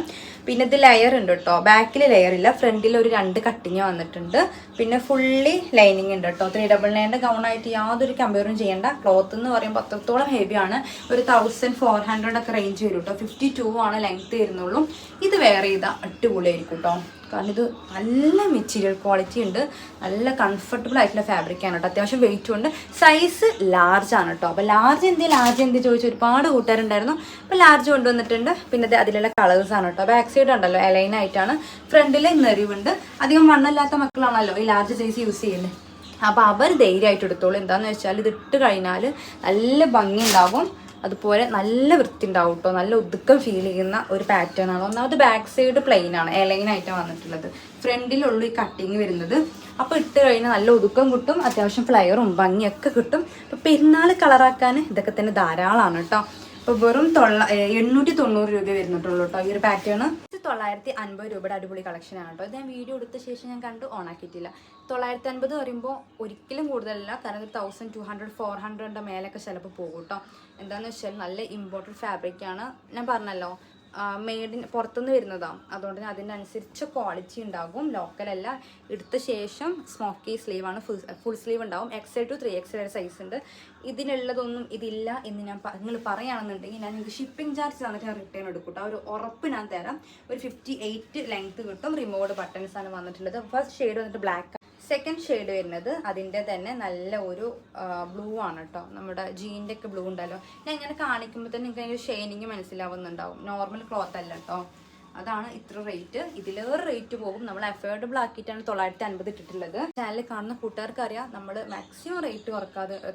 പിന്നെ ഇത് ലെയർ ഉണ്ട് കേട്ടോ. ബാക്കിൽ ലെയർ ഇല്ല, ഫ്രണ്ടിൽ ഒരു 2 കട്ടിങ് വന്നിട്ടുണ്ട്. പിന്നെ ഫുള്ളി ലൈനിങ് ഉണ്ട് കേട്ടോ. 399 ഗൗണായിട്ട് യാതൊരു കമ്പയറും ചെയ്യേണ്ട. ക്ലോത്ത് എന്ന് പറയുമ്പോൾ അത്രത്തോളം ഹെവിയാണ്. ഒരു 1400 ഒക്കെ റേഞ്ച് വരും കേട്ടോ. 52 ആണ് ലെങ്ത്ത് വരുന്നുള്ളൂ. ഇത് വേറെ ചെയ്താൽ അടിപൊളിയായിരിക്കും കേട്ടോ. കാരണം ഇത് നല്ല മെറ്റീരിയൽ ക്വാളിറ്റി ഉണ്ട്, നല്ല കംഫർട്ടബിൾ ആയിട്ടുള്ള ഫാബ്രിക്കാണ് കേട്ടോ. അത്യാവശ്യം വെയിറ്റും ഉണ്ട്. സൈസ് ലാർജ് ആണ് കേട്ടോ. അപ്പോൾ ലാർജ് എന്ത് ചോദിച്ചു ഒരുപാട് കൂട്ടുകാരുണ്ടായിരുന്നു. അപ്പോൾ ലാർജ് കൊണ്ടുവന്നിട്ടുണ്ട്. പിന്നെ അതിലുള്ള കളേഴ്സാണ് കേട്ടോ. ബാക്ക് സൈഡ് ഉണ്ടല്ലോ അലൈൻ ആയിട്ടാണ്. ഫ്രണ്ടിൽ നെറിവുണ്ട്. അധികം വണ്ണമില്ലാത്ത മക്കളാണല്ലോ ഈ ലാർജ് സൈസ് യൂസ് ചെയ്യുന്നത്. അപ്പോൾ അവർ ധൈര്യമായിട്ട് എടുത്തോളൂ. എന്താണെന്ന് വെച്ചാൽ ഇത് ഇട്ട് കഴിഞ്ഞാൽ നല്ല ഭംഗി ഉണ്ടാവും, അതുപോലെ നല്ല വൃത്തി ഉണ്ടാവും കേട്ടോ. നല്ല ഒതുക്കം ഫീൽ ചെയ്യുന്ന ഒരു പാറ്റേൺ ആണ്. ഒന്നാമത് ബാക്ക് സൈഡ് പ്ലെയിൻ ആണ്, എലൈനായിട്ടാണ് വന്നിട്ടുള്ളത്. ഫ്രണ്ടിലുള്ള ഈ കട്ടിങ് വരുന്നത്. അപ്പോൾ ഇട്ട് കഴിഞ്ഞാൽ നല്ല ഒതുക്കം കിട്ടും, അത്യാവശ്യം ഫ്ലയറും ഭംഗിയൊക്കെ കിട്ടും. അപ്പോൾ പെരുന്നാൾ കളറാക്കാൻ ഇതൊക്കെ തന്നെ ധാരാളമാണ് കേട്ടോ. അപ്പോൾ വെറും 890 രൂപ വരുന്നിട്ടുള്ളൂ കേട്ടോ ഈ ഒരു പാറ്റേൺ. 950 രൂപയുടെ അടിപൊളി കളക്ഷനാണ് കേട്ടോ. ഇത് ഞാൻ വീഡിയോ എടുത്ത ശേഷം ഞാൻ കണ്ടു ഓണാക്കിയിട്ടില്ല. 950 പറയുമ്പോൾ ഒരിക്കലും കൂടുതലല്ല, കാരണം 1200 400 മേലൊക്കെ ചിലപ്പോൾ പോകും കേട്ടോ. എന്താണെന്ന് വെച്ചാൽ നല്ല ഇമ്പോർട്ടൻറ്റ് ഫാബ്രിക്കാണ്. ഞാൻ പറഞ്ഞല്ലോ മെയ്ഡിന് പുറത്തുനിന്ന് വരുന്നതാണ്, അതുകൊണ്ട് തന്നെ അതിനനുസരിച്ച് ക്വാളിറ്റി ഉണ്ടാകും. ലോക്കലല്ല. എടുത്ത ശേഷം സ്മോക്കി സ്ലീവാണ്, ഫുൾ സ്ലീവ് ഉണ്ടാവും. XL to 3XL സൈസ് ഉണ്ട്. ഇതിനുള്ളതൊന്നും ഇതില്ല എന്ന് നിങ്ങൾ പറയുകയാണെന്നുണ്ടെങ്കിൽ ഞാൻ നിങ്ങൾക്ക് ഷിപ്പിംഗ് ചാർജ് തന്നിട്ട് ഞാൻ റിട്ടേൺ എടുക്കും കേട്ടോ. ഒരു ഉറപ്പ് ഞാൻ തരാം. ഒരു 58 ലെങ്ത്ത് കിട്ടും. റിമോട്ട് ബട്ടൺസ് ആണ് വന്നിട്ടുള്ളത്. ഫസ്റ്റ് ഷെയ്ഡ് വന്നിട്ട് ബ്ലാക്ക്. സെക്കൻഡ് ഷെയ്ഡ് വരുന്നത് അതിൻ്റെ തന്നെ നല്ല ഒരു ബ്ലൂ ആണ് കേട്ടോ. നമ്മുടെ ജീൻ്റെ ഒക്കെ ബ്ലൂ ഉണ്ടല്ലോ. ഞാൻ ഇങ്ങനെ കാണിക്കുമ്പോൾ തന്നെ നിങ്ങൾക്ക് അതിൻ്റെ ഷെയ്നിങ് മനസ്സിലാവുന്നുണ്ടാവും. നോർമൽ ക്ലോത്ത് അല്ല കേട്ടോ. അതാണ് ഇത്ര റേറ്റ്. ഇതിലേറെ റേറ്റ് പോകും. നമ്മൾ അഫോർഡബിൾ ആക്കിയിട്ടാണ് 950 ഇട്ടിട്ടുള്ളത്. ചാനൽ കാണുന്ന കൂട്ടുകാർക്ക് അറിയാം, നമ്മൾ മാക്സിമം റേറ്റ്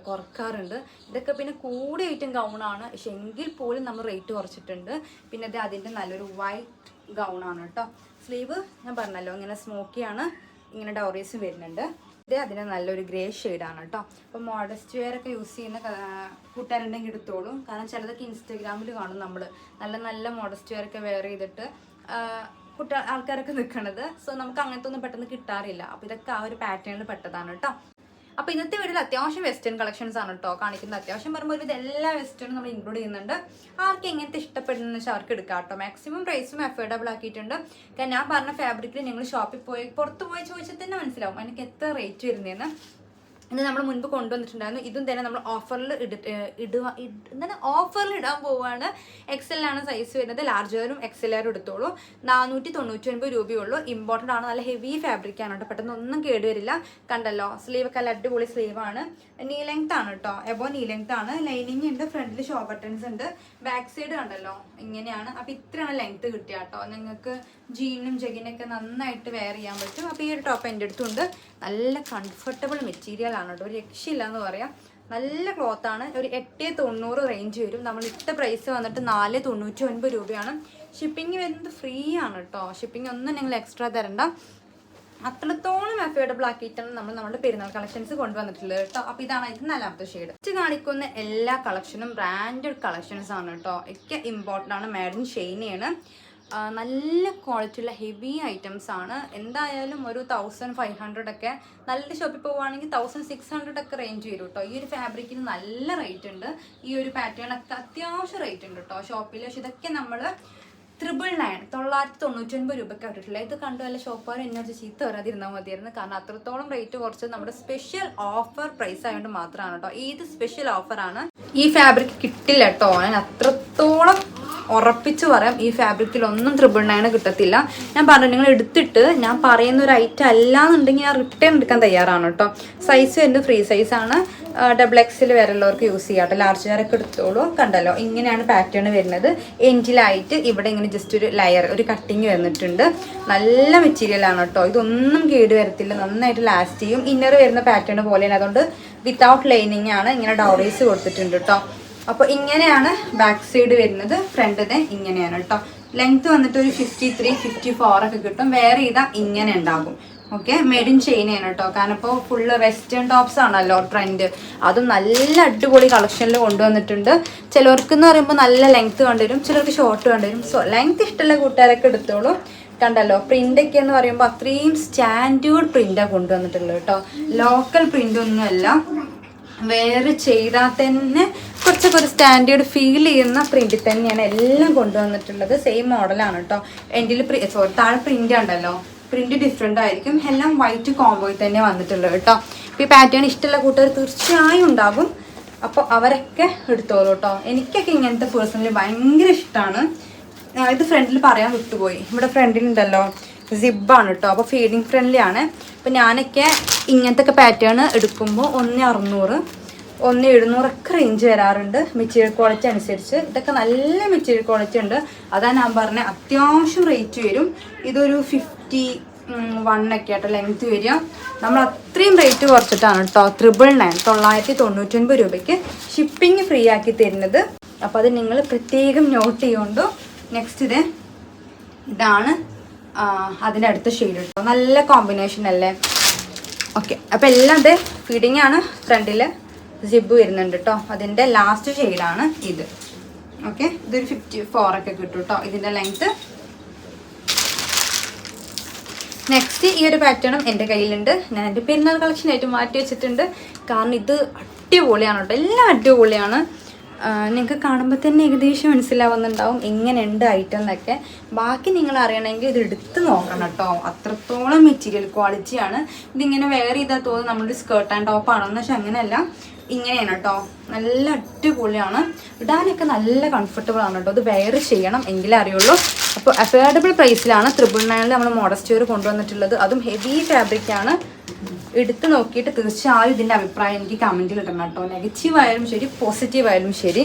കുറക്കാറുണ്ട്. ഇതൊക്കെ പിന്നെ കൂടിയ ഐറ്റം ഗൗണാണ്, പക്ഷെ എങ്കിൽ പോലും നമ്മൾ റേറ്റ് കുറച്ചിട്ടുണ്ട്. പിന്നെ ഇത് അതിൻ്റെ നല്ലൊരു വൈറ്റ് ഗൗണാണ് കേട്ടോ. സ്ലീവ് ഞാൻ പറഞ്ഞല്ലോ ഇങ്ങനെ സ്മോക്കിയാണ്, ഇങ്ങനെ ഡോറീസ് വരുന്നുണ്ട്. ഇത് അതിന് നല്ലൊരു ഗ്രേ ഷെയ്ഡാണ് കേട്ടോ. അപ്പോൾ മോഡസ്റ്റ് വെയർ ഒക്കെ യൂസ് ചെയ്യുന്ന കൂട്ടുകാരുണ്ടെങ്കിൽ എടുത്തോളും. കാരണം ചിലതൊക്കെ ഇൻസ്റ്റാഗ്രാമിൽ കാണും നമ്മൾ നല്ല മോഡസ്റ്റ് വെയർ ഒക്കെ വെയർ ചെയ്തിട്ട് ആൾക്കാരൊക്കെ നിൽക്കണത്. സോ നമുക്ക് അങ്ങനത്തെ ഒന്നും പെട്ടെന്ന് കിട്ടാറില്ല. അപ്പോൾ ഇതൊക്കെ ആ ഒരു പാറ്റേണിൽ പെട്ടതാണ് കേട്ടോ. അപ്പോൾ ഇന്നത്തെ വീഡിയോയിൽ അത്യാവശ്യം വെസ്റ്റേൺ കളക്ഷൻസ് ആണ് കേട്ടോ കാണിക്കുന്നത്. അത്യാവശ്യം പറയുമ്പോൾ ഒരു എല്ലാ വെസ്റ്റേണും നമ്മൾ ഇൻക്ലൂഡ് ചെയ്യുന്നുണ്ട്. ആർക്ക് എങ്ങനത്തെ ഇഷ്ടപ്പെടുന്ന വെച്ചാൽ അവർക്ക് എടുക്കാം കേട്ടോ. മാക്സിമം പ്രൈസും അഫോർഡബിൾ ആക്കിയിട്ടുണ്ട്. കാരണം ഞാൻ പറഞ്ഞ ഫാബ്രിക്കിൽ നിങ്ങൾ ഷോപ്പിൽ പുറത്ത് പോയി ചോദിച്ചാൽ തന്നെ മനസ്സിലാവും എനിക്ക് എത്ര റേറ്റ് വരുന്നതെന്ന്. ഇത് നമ്മൾ മുൻപ് കൊണ്ടുവന്നിട്ടുണ്ടായിരുന്നു. ഇതും തന്നെ നമ്മൾ ഓഫറിൽ ഇടാൻ പോവുകയാണ്. XL ആണ് സൈസ് വരുന്നത്. ലാർജറും XLR എടുത്തോളൂ. 499 രൂപയുള്ളൂ. ഇമ്പോർട്ടൻ്റ് ആണ്, നല്ല ഹെവി ഫാബ്രിക് ആണ് കേട്ടോ. പെട്ടെന്ന് ഒന്നും കേടുവരില്ല. കണ്ടല്ലോ സ്ലീവൊക്കെ നല്ല അടിപൊളി സ്ലീവാണ്. നീ ലെങ്ത് ആണ് കേട്ടോ. എബോ നീ ലെങ്ത് ആണ്. ലൈനിങ് ഉണ്ട്, ഫ്രണ്ടിൽ ഷോ ബട്ടൺസ് ഉണ്ട്. ബാക്ക് സൈഡ് കണ്ടല്ലോ ഇങ്ങനെയാണ്. അപ്പോൾ ഇത്രയാണ് ലെങ്ത് കിട്ടുക കേട്ടോ. നിങ്ങൾക്ക് ജീനും ജഗിനൊക്കെ നന്നായിട്ട് വെയർ ചെയ്യാൻ പറ്റും. അപ്പോൾ ഈ ഒരു ടോപ്പ് എൻ്റെ അടുത്തുണ്ട്. നല്ല കംഫർട്ടബിൾ മെറ്റീരിയൽ ആണ് കേട്ടോ. ഒരു രക്ഷയില്ല എന്ന് പറയാം. നല്ല ക്ലോത്താണ്. ഒരു 890 റേഞ്ച് വരും. നമ്മൾ ഇട്ട പ്രൈസ് വന്നിട്ട് 499 രൂപയാണ്. ഷിപ്പിംഗ് വരുന്നത് ഫ്രീ ആണ് കേട്ടോ. ഷിപ്പിംഗ് ഒന്നും നിങ്ങൾ എക്സ്ട്രാ തരണ്ട. അത്രത്തോളം അഫോർഡബിൾ ആക്കിയിട്ടാണ് നമ്മൾ നമ്മുടെ പെരുന്നാൾ കളക്ഷൻസ് കൊണ്ടുവന്നിട്ടുള്ളത് കേട്ടോ. അപ്പോൾ ഇതാണ് ഇത് 4ാമത്തെ ഷെയ്ഡ്. ഇത് കാണിക്കുന്ന എല്ലാ കളക്ഷനും ബ്രാൻഡഡ് കളക്ഷൻസ് ആണ് കേട്ടോ. ഒക്കെ ഇമ്പോർട്ടൻ്റ് ആണ്. മെയ്ഡ് ഇൻ ചൈനയാണ്. നല്ല ക്വാളിറ്റിയുള്ള ഹെവി ഐറ്റംസ് ആണ്. എന്തായാലും ഒരു 1500 ഒക്കെ, നല്ല ഷോപ്പിൽ പോവുകയാണെങ്കിൽ 1600 ഒക്കെ റേഞ്ച് വരും കേട്ടോ. ഈ ഒരു ഫാബ്രിക്കിന് നല്ല റേറ്റ് ഉണ്ട്. ഈ ഒരു പാറ്റേൺ ഒക്കെ അത്യാവശ്യം റേറ്റ് ഉണ്ട് കേട്ടോ ഷോപ്പിൽ. പക്ഷെ ഇതൊക്കെ നമ്മൾ 999 രൂപയ്ക്ക് ഇട്ടിട്ടുള്ളത്. ഇത് കണ്ടു വല്ല ഷോപ്പുകാർ എന്നോട് ചീത്ത വരാതിരുന്നാൽ മതിയായിരുന്നു. കാരണം അത്രത്തോളം റേറ്റ് കുറച്ച് നമ്മുടെ സ്പെഷ്യൽ ഓഫർ പ്രൈസ് ആയതുകൊണ്ട് മാത്രമാണ് കേട്ടോ. ഇത് സ്പെഷ്യൽ ഓഫറാണ്. ഈ ഫാബ്രിക് കിട്ടില്ല കേട്ടോ. ഞാൻ അത്രത്തോളം ഉറപ്പിച്ച് പറയാം. ഈ ഫാബ്രിക്കിലൊന്നും 999 കിട്ടത്തില്ല. ഞാൻ പറഞ്ഞു നിങ്ങൾ എടുത്തിട്ട് ഞാൻ പറയുന്ന ഒരു ഐറ്റം അല്ലാന്നുണ്ടെങ്കിൽ ഞാൻ റിട്ടേൺ എടുക്കാൻ തയ്യാറാണ് കേട്ടോ. സൈസ് വരുന്നത് ഫ്രീ സൈസാണ്. XXL വരെയുള്ളവർക്ക് യൂസ് ചെയ്യാം കേട്ടോ. ലാർജ് വെയറൊക്കെ എടുത്തോളൂ. കണ്ടല്ലോ ഇങ്ങനെയാണ് പാറ്റേൺ വരുന്നത്. എൻഡിലായിട്ട് ഇവിടെ ഇങ്ങനെ ജസ്റ്റ് ഒരു ലെയർ, ഒരു കട്ടിങ് വന്നിട്ടുണ്ട്. നല്ല മെറ്റീരിയലാണ് കേട്ടോ. ഇതൊന്നും കേട് വരത്തില്ല, നന്നായിട്ട് ലാസ്റ്റ് ചെയ്യും. ഇന്നർ വരുന്ന പാറ്റേൺ പോലെയാണ്. അതുകൊണ്ട് വിത്തൗട്ട് ലൈനിങ് ആണ്. ഇങ്ങനെ ഡോറീസ് കൊടുത്തിട്ടുണ്ട് കേട്ടോ. അപ്പോൾ ഇങ്ങനെയാണ് ബാക്ക് സൈഡ് വരുന്നത്. ഫ്രണ്ടിന് ഇങ്ങനെയാണ് കേട്ടോ. ലെങ്ത് വന്നിട്ട് ഒരു 53 54 ഒക്കെ കിട്ടും. വേറെ ചെയ്താൽ ഇങ്ങനെ ഉണ്ടാകും. ഓക്കെ, മെയ്ഡ് ഇൻ ചൈനയാണ് കേട്ടോ. കാരണം ഇപ്പോൾ ഫുള്ള് വെസ്റ്റേൺ ടോപ്സ് ആണല്ലോ ട്രെൻഡ്. അതും നല്ല അടിപൊളി കളക്ഷനിൽ കൊണ്ടുവന്നിട്ടുണ്ട്. ചിലവർക്ക് എന്ന് പറയുമ്പോൾ നല്ല ലെങ്ത്ത് കണ്ടുവരും, ചിലർക്ക് ഷോർട്ട് കണ്ടുവരും. സോ ലെങ്ത്ത് ഇഷ്ടമുള്ള കൂട്ടുകാരൊക്കെ എടുത്തോളൂ. കണ്ടല്ലോ, പ്രിൻ്റൊക്കെ എന്ന് പറയുമ്പോൾ അത്രയും സ്റ്റാൻഡേർഡ് പ്രിൻ്റാണ് കൊണ്ടുവന്നിട്ടുള്ളത് കേട്ടോ. ലോക്കൽ പ്രിൻ്റൊന്നുമല്ല, വേറെ ചെയ്താൽ തന്നെ കുറച്ചൊക്കെ ഒരു സ്റ്റാൻഡേർഡ് ഫീൽ ചെയ്യുന്ന പ്രിൻ്റിൽ തന്നെയാണ് എല്ലാം കൊണ്ടുവന്നിട്ടുള്ളത്. സെയിം മോഡലാണ് കേട്ടോ. എൻ്റെ താഴെ പ്രിൻ്റ് ഉണ്ടല്ലോ, പ്രിന്റ് ഡിഫറെൻ്റ് ആയിരിക്കും. എല്ലാം വൈറ്റ് കോംബോയിൽ തന്നെ വന്നിട്ടുള്ളത് കേട്ടോ. ഇപ്പോൾ ഈ പാറ്റേൺ ഇഷ്ടമുള്ള കൂട്ടുകാർ തീർച്ചയായും ഉണ്ടാകും. അപ്പോൾ അവരൊക്കെ എടുത്തോളൂ കേട്ടോ. എനിക്കൊക്കെ ഇങ്ങനത്തെ പേഴ്സണലി ഭയങ്കര ഇഷ്ടമാണ്. ഇത് ഫ്രണ്ടിൽ പറയാൻ വിട്ടുപോയി, ഇവിടെ ഫ്രണ്ടിലുണ്ടല്ലോ സിബാണ് കേട്ടോ. അപ്പോൾ ഫീഡിങ് ഫ്രണ്ട്ലി ആണ്. അപ്പോൾ ഞാനൊക്കെ ഇങ്ങനത്തെ ഒക്കെ പാറ്റേൺ എടുക്കുമ്പോൾ 1600, 1700 റേഞ്ച് വരാറുണ്ട് മെറ്റീരിയൽ ക്വാളിറ്റി അനുസരിച്ച്. ഇതൊക്കെ നല്ല മെറ്റീരിയൽ ക്വാളിറ്റി ഉണ്ട്, അതാണ് ഞാൻ പറഞ്ഞത്. അത്യാവശ്യം റേറ്റ് വരും. ഇതൊരു 51 ഒക്കെ ആട്ടോ ലെങ്ത്ത് വരിക. നമ്മൾ അത്രയും റേറ്റ് കുറച്ചിട്ടാണ് കേട്ടോ 999 രൂപയ്ക്ക് ഷിപ്പിംഗ് ഫ്രീ ആക്കി തരുന്നത്. അപ്പോൾ അത് നിങ്ങൾ പ്രത്യേകം നോട്ട് ചെയ്യുന്നുണ്ടോ. നെക്സ്റ്റ് ഇതാണ് അതിൻ്റെ അടുത്ത ഷെയ്ഡ് കേട്ടോ. നല്ല കോമ്പിനേഷൻ അല്ലേ. ഓക്കെ, അപ്പോൾ എല്ലാം ഇത് ഫീഡിങ് ആണ്. ഫ്രണ്ടിൽ സിബ് വരുന്നുണ്ട് കേട്ടോ. അതിൻ്റെ ലാസ്റ്റ് ഷെയ്ഡാണ് ഇത്. ഓക്കെ, ഇതൊരു 54 ഒക്കെ കിട്ടും കേട്ടോ ഇതിൻ്റെ ലെങ്ത്ത്. നെക്സ്റ്റ് ഈ ഒരു പാറ്റേണും എൻ്റെ കയ്യിലുണ്ട്. ഞാൻ എൻ്റെ പെരുന്നാൾ കളക്ഷനായിട്ട് മാറ്റി വെച്ചിട്ടുണ്ട്. കാരണം ഇത് അടിപൊളിയാണ് കേട്ടോ, എല്ലാം അടിപൊളിയാണ്. നിങ്ങൾക്ക് കാണുമ്പോൾ തന്നെ ഏകദേശം മനസ്സിലാവുന്നുണ്ടാവും എങ്ങനെയുണ്ട് ഐറ്റം എന്നൊക്കെ. ബാക്കി നിങ്ങൾ അറിയണമെങ്കിൽ ഇത് എടുത്ത് നോക്കണം കേട്ടോ. അത്രത്തോളം മെറ്റീരിയൽ ക്വാളിറ്റിയാണ്. ഇതിങ്ങനെ വെയർ ചെയ്താൽ തോന്നുന്നു നമ്മുടെ സ്കേർട്ട് ആൻഡ് ടോപ്പ് ആണെന്ന്. പക്ഷെ അങ്ങനെയല്ല, ഇങ്ങനെയാണ് കേട്ടോ. നല്ല അടിപൊളിയാണ്, ഇടാനൊക്കെ നല്ല കംഫർട്ടബിൾ ആണ് കേട്ടോ. ഇത് വെയർ ചെയ്യണം എങ്കിലേ അറിയുള്ളൂ. അപ്പോൾ അഫോർഡബിൾ പ്രൈസിലാണ് 999 നമ്മൾ മോഡസ്റ്റ് വെയർ കൊണ്ടുവന്നിട്ടുള്ളത്. അതും ഹെവി ഫാബ്രിക്കാണ്. എടുത്ത് നോക്കിയിട്ട് തീർച്ചയായും ഇതിൻ്റെ അഭിപ്രായം എനിക്ക് കമൻറ്റിൽ ഇടണം കേട്ടോ. നെഗറ്റീവ് ആയാലും ശരി, പോസിറ്റീവ് ആയാലും ശരി.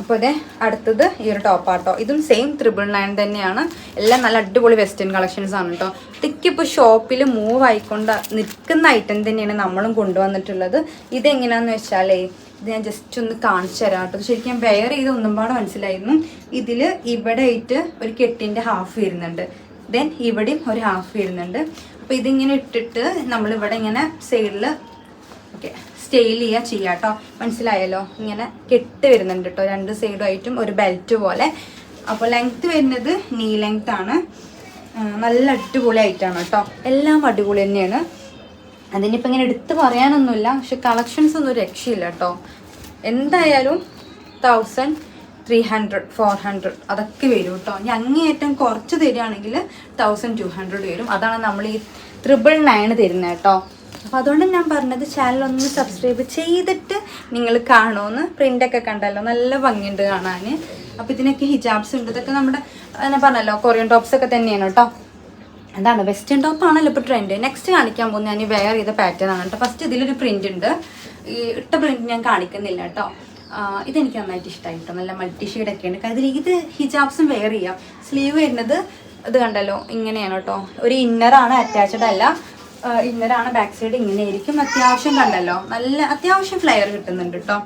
അപ്പോൾ ഇതേ അടുത്തത് ഈ ഒരു ടോപ്പാട്ടോ. ഇതും സെയിം 999 തന്നെയാണ്. എല്ലാം നല്ല അടിപൊളി വെസ്റ്റേൺ കളക്ഷൻസ് ആണ് കേട്ടോ. ഇതൊക്കെ ഇപ്പോൾ ഷോപ്പിൽ മൂവ് ആയിക്കൊണ്ട് നിൽക്കുന്ന ഐറ്റം തന്നെയാണ് നമ്മളും കൊണ്ടുവന്നിട്ടുള്ളത്. ഇതെങ്ങനെയാണെന്ന് വെച്ചാലേ, ഇത് ഞാൻ ജസ്റ്റ് ഒന്ന് കാണിച്ചു തരാം കേട്ടോ. ശരിക്കും ഞാൻ വെയർ ചെയ്ത് ഒന്നും പാടെ മനസ്സിലായിരുന്നു. ഇതിൽ ഇവിടെ ആയിട്ട് ഒരു കെട്ടിൻ്റെ ഹാഫ് വരുന്നുണ്ട്, ദെൻ ഇവിടെയും ഒരു ഹാഫ് വരുന്നുണ്ട്. അപ്പോൾ ഇതിങ്ങനെ ഇട്ടിട്ട് നമ്മളിവിടെ ഇങ്ങനെ സൈഡിൽ ഓക്കെ സ്റ്റെയിൽ ചെയ്യാം കേട്ടോ. മനസ്സിലായല്ലോ, ഇങ്ങനെ കെട്ട് വരുന്നുണ്ട് കേട്ടോ രണ്ട് സൈഡുമായിട്ടും ഒരു ബെൽറ്റ് പോലെ. അപ്പോൾ ലെങ്ത്ത് വരുന്നത് നീ ലെങ്ത് ആണ്. നല്ല അടിപൊളി ആയിട്ടാണ് കേട്ടോ. എല്ലാം അടിപൊളി തന്നെയാണ്. അതിനിപ്പോൾ ഇങ്ങനെ എടുത്ത് പറയാനൊന്നുമില്ല, പക്ഷെ കളക്ഷൻസ് ഒന്നും രക്ഷയില്ല കേട്ടോ. എന്തായാലും 1300, 400 അതൊക്കെ വരും കേട്ടോ. ഇനി അങ്ങേയറ്റം കുറച്ച് തരികയാണെങ്കിൽ 1200 വരും. അതാണ് നമ്മൾ ഈ 999 തരുന്നത് കേട്ടോ. അപ്പോൾ അതുകൊണ്ട് ഞാൻ പറഞ്ഞത് ചാനലൊന്ന് സബ്സ്ക്രൈബ് ചെയ്തിട്ട് നിങ്ങൾ കാണുമെന്ന്. പ്രിൻ്റൊക്കെ കണ്ടല്ലോ, നല്ല ഭംഗിയുണ്ട് കാണാൻ. അപ്പോൾ ഇതിനൊക്കെ ഹിജാബ്സ് ഉണ്ട്. ഇതൊക്കെ നമ്മുടെ ഞാൻ പറഞ്ഞല്ലോ കൊറിയൻ ടോപ്സ് ഒക്കെ തന്നെയാണ് കേട്ടോ. അതാണ് വെസ്റ്റേൺ ടോപ്പ് ആണല്ലോ ഇപ്പോൾ ട്രെൻഡ്. നെക്സ്റ്റ് കാണിക്കാൻ പോകുന്നത് ഞാൻ ഈ വെയർ ചെയ്ത പാറ്റേൺ ആണ് കേട്ടോ. ഫസ്റ്റ് ഇതിലൊരു പ്രിൻ്റ് ഉണ്ട്. ഈ ഇട്ട പ്രിൻ്റ് ഞാൻ കാണിക്കുന്നില്ല കേട്ടോ. ഇതെനിക്ക് നന്നായിട്ട് ഇഷ്ടമായി കേട്ടോ. നല്ല മൾട്ടി ഷെയ്ഡൊക്കെയാണ്. അതിൽ ഇത് ഹിജാബ്സും വെയർ ചെയ്യാം. സ്ലീവ് വരുന്നത് ഇത് കണ്ടല്ലോ ഇങ്ങനെയാണ് കേട്ടോ. ഒരു ഇന്നറാണ്, അറ്റാച്ച്ഡ് അല്ല. ഇന്നറാണ്. ബാക്ക് സൈഡ് ഇങ്ങനെ ആയിരിക്കും. അത്യാവശ്യം കണ്ടല്ലോ നല്ല അത്യാവശ്യം ഫ്ലെയർ കിട്ടുന്നുണ്ട് കേട്ടോ.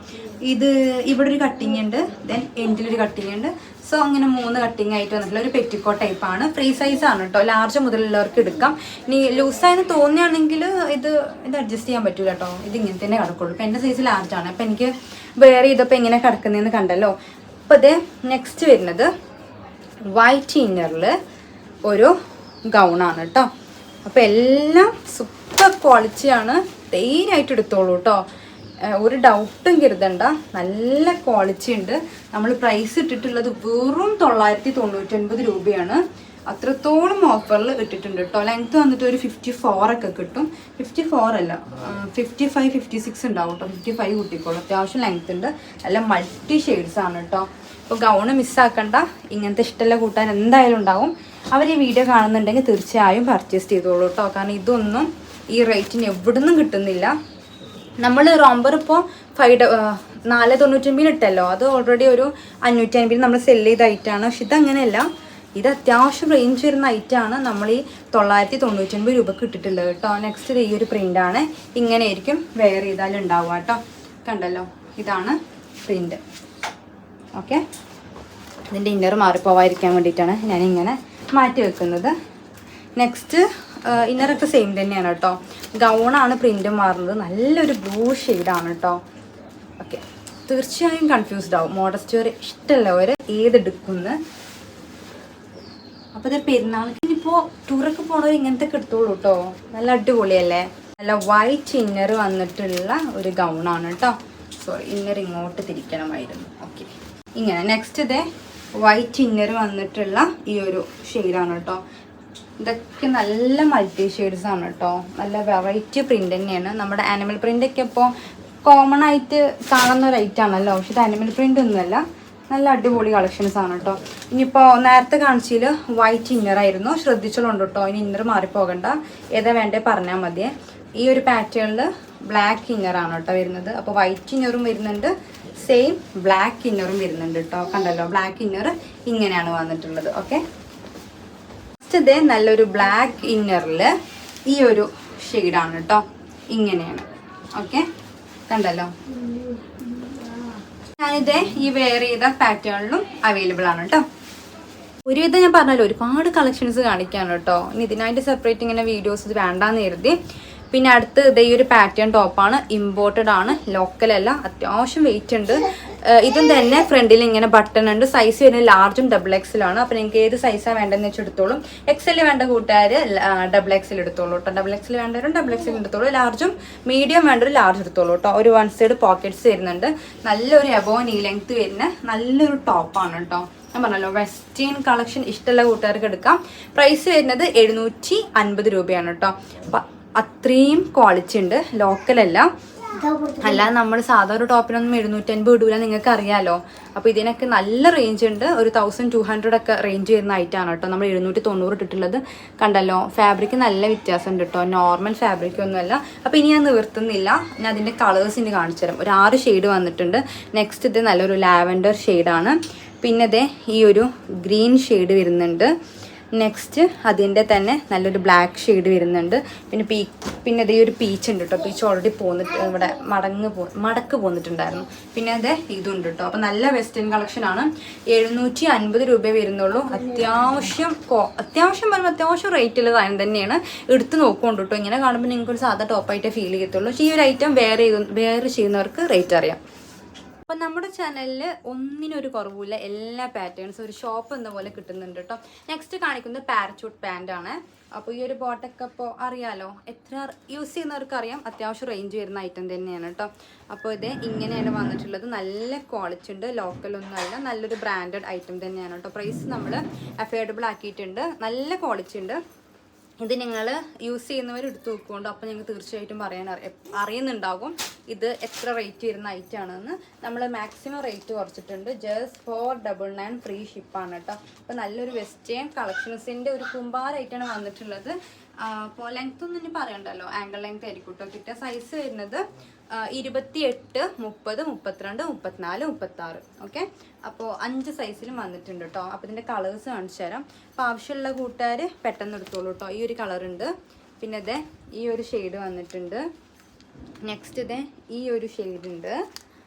ഇത് ഇവിടെ ഒരു കട്ടിങ് ഉണ്ട്, ദെൻ എൻഡിലൊരു കട്ടിങ് ഉണ്ട്. സോ അങ്ങനെ 3 കട്ടിങ് ആയിട്ട് വന്നിട്ടുള്ള ഒരു പെറ്റിക്കോട്ട് ടൈപ്പാണ്. ഫ്രീ സൈസാണ് കേട്ടോ. ലാർജ് മുതലുള്ളവർക്ക് എടുക്കാം. ഇനി ലൂസായെന്ന് തോന്നുകയാണെങ്കിൽ ഇത് അഡ്ജസ്റ്റ് ചെയ്യാൻ പറ്റില്ല കേട്ടോ. ഇത് ഇങ്ങനെ തന്നെ കിടക്കുള്ളൂ. ഇപ്പം എൻ്റെ സൈസ് ലാർജാണ്. അപ്പം എനിക്ക് വേറെ ചെയ്തപ്പോൾ എങ്ങനെ കിടക്കുന്നതെന്ന് കണ്ടല്ലോ. അപ്പോൾ ഇത് നെക്സ്റ്റ് വരുന്നത് വൈറ്റ് ഇന്നറിൽ ഒരു ഗൗണാണ് കേട്ടോ. അപ്പോൾ എല്ലാം സൂപ്പർ ക്വാളിറ്റിയാണ്. ധൈര്യമായിട്ട് എടുത്തോളൂ കേട്ടോ. ഒരു ഡൗട്ടും കരുതണ്ട, നല്ല ക്വാളിറ്റി ഉണ്ട്. നമ്മൾ പ്രൈസ് ഇട്ടിട്ടുള്ളത് വെറും 999 രൂപയാണ്. അത്രത്തോളം ഓഫറിൽ ഇട്ടിട്ടുണ്ട് കേട്ടോ. ലെങ്ത്ത് വന്നിട്ട് ഒരു 54 ഒക്കെ കിട്ടും. 54 അല്ല, 55, 56 ഉണ്ടാവും കേട്ടോ. 55 കൂട്ടിക്കോളും. അത്യാവശ്യം ലെങ്ത്ത് ഉണ്ട്. നല്ല മൾട്ടി ഷെയ്ഡ്സ് ആണ് കേട്ടോ. അപ്പോൾ ഗൗണ് മിസ്സാക്കണ്ട. ഇങ്ങനത്തെ ഇഷ്ടമുള്ള കൂട്ടാൻ എന്തായാലും ഉണ്ടാവും. അവർ ഈ വീഡിയോ കാണുന്നുണ്ടെങ്കിൽ തീർച്ചയായും പർച്ചേസ് ചെയ്തോളൂ കേട്ടോ. കാരണം ഇതൊന്നും ഈ റേറ്റിന് എവിടെ നിന്നും കിട്ടുന്നില്ല. നമ്മൾ റോംബർ ഇപ്പോൾ 499 ഇട്ടല്ലോ, അത് ഓൾറെഡി ഒരു 550 നമ്മൾ സെല്ല് ചെയ്ത ഐറ്റമാണ്. പക്ഷെ ഇതങ്ങനെയല്ല, ഇത് അത്യാവശ്യം റേഞ്ച് വരുന്ന ഐറ്റമാണ്. നമ്മൾ ഈ 999 രൂപക്ക് ഇട്ടിട്ടുള്ളത് കേട്ടോ. നെക്സ്റ്റ് ഈ ഒരു പ്രിൻ്റാണ്. ഇങ്ങനെ ആയിരിക്കും വെയർ ചെയ്താലും ഉണ്ടാവുക കേട്ടോ. കണ്ടല്ലോ, ഇതാണ് പ്രിൻ്റ്. ഓക്കെ, ഇതിൻ്റെ ഇന്നർ മാറിപ്പോവാതിരിക്കാൻ വേണ്ടിയിട്ടാണ് ഞാനിങ്ങനെ മാറ്റി വെക്കുന്നത്. നെക്സ്റ്റ് ഇന്നറൊക്കെ സെയിം തന്നെയാണ് കേട്ടോ. ഗൗണാണ് പ്രിന്റ് മാറുന്നത്. നല്ലൊരു ബ്ലൂ ഷെയ്ഡാണ് കേട്ടോ. ഓക്കെ, തീർച്ചയായും കൺഫ്യൂസ്ഡ് ആവും. മോഡസ്റ്റ് വെയർ ഇഷ്ടമുള്ളവർ ഏതെടുക്കുമെന്ന്. അപ്പോൾ ഇത് പെരുന്നാൾക്ക് ഇനിയിപ്പോൾ ടൂറൊക്കെ പോണവർ ഇങ്ങനത്തെ എടുത്തോളൂ കേട്ടോ. നല്ല അടിപൊളിയല്ലേ. നല്ല വൈറ്റ് ഇന്നർ വന്നിട്ടുള്ള ഒരു ഗൗണാണ് കേട്ടോ. സോറി, ഇന്നർ ഇങ്ങോട്ട് തിരിക്കണമായിരുന്നു. ഓക്കെ, ഇങ്ങനെ. നെക്സ്റ്റ് ഇതേ വൈറ്റ് ഇന്നർ വന്നിട്ടുള്ള ഈ ഒരു ഷെയ്ഡാണ് കേട്ടോ. ഇതൊക്കെ നല്ല മൾട്ടി ഷെയ്ഡ്സ് ആണ് കേട്ടോ. നല്ല വെറൈറ്റി പ്രിന്റ് തന്നെയാണ്. നമ്മുടെ ആനിമൽ പ്രിൻ്റൊക്കെ ഇപ്പോൾ കോമൺ ആയിട്ട് കാണുന്ന ഒരു ഐറ്റം ആണല്ലോ. പക്ഷെ ഇത് ആനിമൽ പ്രിൻ്റ് ഒന്നുമല്ല. നല്ല അടിപൊളി കളക്ഷൻസ് ആണ് കേട്ടോ. ഇനിയിപ്പോൾ നേരത്തെ കാണിച്ചതിൽ വൈറ്റ് ഇന്നർ ആയിരുന്നു, ശ്രദ്ധിച്ചോളുണ്ട് കേട്ടോ. ഇനി ഇന്നർ മാറിപ്പോകണ്ട, ഏതാ വേണ്ടേ പറഞ്ഞാൽ മതിയേ. ഈ ഒരു പാറ്റേണിൽ ബ്ലാക്ക് ഇന്നറാണ് കേട്ടോ വരുന്നത്. അപ്പോൾ വൈറ്റ് ഇന്നറും വരുന്നുണ്ട്, സെയിം ബ്ലാക്ക് ഇന്നറും വരുന്നുണ്ട് കേട്ടോ. കണ്ടല്ലോ, ബ്ലാക്ക് ഇന്നർ ഇങ്ങനെയാണ് വന്നിട്ടുള്ളത്. ഓക്കെ, ഫസ്റ്റ് ഇതേ നല്ലൊരു ബ്ലാക്ക് ഇന്നറിൽ ഈ ഒരു ഷെയ്ഡാണ് കേട്ടോ. ഇങ്ങനെയാണ്. ഓക്കെ, കണ്ടല്ലോ. ഞാനിതേ ഈ വെയർ ചെയ്ത പാറ്റേണിലും അവൈലബിൾ ആണ് കേട്ടോ. ഒരുവിധം ഞാൻ പറഞ്ഞല്ലോ ഒരുപാട് കളക്ഷൻസ് കാണിക്കാണ് കേട്ടോ. ഇനി ഇതിനായിട്ട് സെപ്പറേറ്റ് ഇങ്ങനെ വീഡിയോസ് ഇത് വേണ്ടാന്ന് കരുതി. പിന്നെ അടുത്ത് ഇതേ ഈ ഒരു പാറ്റേൺ ടോപ്പാണ്. ഇമ്പോർട്ടഡ് ആണ്, ലോക്കൽ അല്ല. അത്യാവശ്യം വെയിറ്റ് ഉണ്ട്. ഇതും തന്നെ ഫ്രണ്ടിൽ ഇങ്ങനെ ബട്ടൺ ഉണ്ട്. സൈസ് വരുന്നത് ലാർജും XXL ആണ്. അപ്പോൾ നിങ്ങൾക്ക് ഏത് സൈസാണ് വേണ്ടതെന്ന് വെച്ച് എടുത്തോളും. XL വേണ്ട കൂട്ടുകാർ XXL എടുത്തോളൂ കേട്ടോ. XXL വേണ്ടവരും XXL എടുത്തോളൂ. ലാർജും മീഡിയം വേണ്ടൊരു ലാർജ് എടുത്തോളൂ കേട്ടോ. ഒരു 1 സൈഡ് പോക്കറ്റ്സ് വരുന്നുണ്ട്. നല്ലൊരു എബോവ് നീ ലെങ്ത് വരുന്ന നല്ലൊരു ടോപ്പാണ് കേട്ടോ. ഞാൻ പറഞ്ഞല്ലോ വെസ്റ്റേൺ കളക്ഷൻ ഇഷ്ടമുള്ള കൂട്ടുകാർക്ക് എടുക്കാം. പ്രൈസ് വരുന്നത് 750 രൂപയാണ് കേട്ടോ. അപ്പം അത്രയും ക്വാളിറ്റി ഉണ്ട്. ലോക്കലല്ല, അല്ലാതെ നമ്മൾ സാധാരണ ടോപ്പിനൊന്നും 750 ഇടൂല, നിങ്ങൾക്ക് അറിയാലോ. അപ്പോൾ ഇതിനൊക്കെ നല്ല റേഞ്ച് ഉണ്ട്. ഒരു 1200 ഒക്കെ റേഞ്ച് വരുന്ന ഐറ്റാണ് കേട്ടോ. നമ്മൾ 790 ഇട്ടിട്ടുള്ളത്. കണ്ടല്ലോ, ഫാബ്രിക് നല്ല വ്യത്യാസം ഉണ്ട് കേട്ടോ. നോർമൽ ഫാബ്രിക് ഒന്നുമല്ല. അപ്പോൾ ഇനി ഞാൻ നിവർത്തുന്നില്ല, ഞാൻ അതിൻ്റെ കളേഴ്സ് ഇനി കാണിച്ചു തരാം. ഒരു 6 ഷെയ്ഡ് വന്നിട്ടുണ്ട്. നെക്സ്റ്റ് ഇത് നല്ലൊരു ലാവൻഡർ ഷെയ്ഡാണ്. പിന്നെ ഇത് ഈ ഒരു ഗ്രീൻ ഷെയ്ഡ് വരുന്നുണ്ട്. നെക്സ്റ്റ് അതിൻ്റെ തന്നെ നല്ലൊരു ബ്ലാക്ക് ഷെയ്ഡ് വരുന്നുണ്ട്. പിന്നെ ഇത് ഈ ഒരു പീച്ച് ഉണ്ട് കേട്ടോ. പീച്ച് ഓൾറെഡി പോന്നിട്ട് ഇവിടെ മടക്ക് പോന്നിട്ടുണ്ടായിരുന്നു. പിന്നെ അത് ഇതുണ്ട് കേട്ടോ. അപ്പോൾ നല്ല വെസ്റ്റേൺ കളക്ഷനാണ്. 750 രൂപ വരുന്നുള്ളൂ. അത്യാവശ്യം പറയുമ്പോൾ അത്യാവശ്യം റേറ്റുള്ള സാധനം തന്നെയാണ്. എടുത്ത് നോക്കുകൊണ്ട് കേട്ടോ. ഇങ്ങനെ കാണുമ്പോൾ നിങ്ങൾക്കൊരു സാധാ ടോപ്പായിട്ടേ ഫീൽ ചെയ്യത്തുള്ളൂ. പക്ഷേ ഈ ഒരു ഐറ്റം വേറെ ചെയ്യുന്നവർക്ക് റേറ്റ് അറിയാം. അപ്പം നമ്മുടെ ചാനലിൽ ഒന്നിനൊരു കുറവില്ല. എല്ലാ പാറ്റേൺസും ഒരു ഷോപ്പ് എന്ന പോലെ കിട്ടുന്നുണ്ട് കേട്ടോ. നെക്സ്റ്റ് കാണിക്കുന്നത് പാരച്യൂട്ട് പാൻ്റാണ്. അപ്പോൾ ഈ ഒരു ബോട്ടൊക്കെ ഇപ്പോൾ അറിയാലോ, എത്ര യൂസ് ചെയ്യുന്നവർക്ക് അറിയാം. അത്യാവശ്യം റേഞ്ച് വരുന്ന ഐറ്റം തന്നെയാണ് കേട്ടോ. അപ്പോൾ ഇത് ഇങ്ങനെയാണ് വന്നിട്ടുള്ളത്. നല്ല ക്വാളിറ്റി ഉണ്ട്, ലോക്കലൊന്നുമല്ല, നല്ലൊരു ബ്രാൻഡഡ് ഐറ്റം തന്നെയാണ് കേട്ടോ. പ്രൈസ് നമ്മൾ അഫോർഡബിൾ ആക്കിയിട്ടുണ്ട്. നല്ല ക്വാളിറ്റി ഉണ്ട്. ഇത് നിങ്ങൾ യൂസ് ചെയ്യുന്നവർ എടുത്ത് നോക്കുന്നുണ്ടോ. അപ്പോൾ നിങ്ങൾക്ക് തീർച്ചയായിട്ടും അറിയുന്നുണ്ടാകും ഇത് എത്ര റേറ്റ് വരുന്ന ഐറ്റം ആണെന്ന്. നമ്മൾ മാക്സിമം റേറ്റ് കുറച്ചിട്ടുണ്ട്. ജസ്റ്റ് 499 ഫ്രീ ഷിപ്പാണ് കേട്ടോ. അപ്പോൾ നല്ലൊരു വെസ്റ്റേൺ കളക്ഷൻസിൻ്റെ ഒരു കുമ്പാറായിട്ടാണ് വന്നിട്ടുള്ളത്. അപ്പോൾ ലെങ്ത് ഒന്നും ഇനി പറയണ്ടല്ലോ, ആംഗിൾ ലെങ്ത് ആയിരിക്കും കേട്ടോ. കിട്ടിയ സൈസ് വരുന്നത് 28, 30, 32, 34, 36. ഓക്കെ, അപ്പോൾ 5 സൈസിലും വന്നിട്ടുണ്ട് കേട്ടോ. അപ്പോൾ ഇതിൻ്റെ കളേഴ്സ് കാണിച്ചു തരാം. അപ്പോൾ ആവശ്യമുള്ള കൂട്ടുകാർ പെട്ടെന്ന് എടുത്തോളൂ കേട്ടോ. ഈ ഒരു കളറുണ്ട്. പിന്നെ ഇത് ഈ ഒരു ഷെയ്ഡ് വന്നിട്ടുണ്ട്. നെക്സ്റ്റ് ഇത് ഈ ഒരു ഷെയ്ഡ് ഉണ്ട്.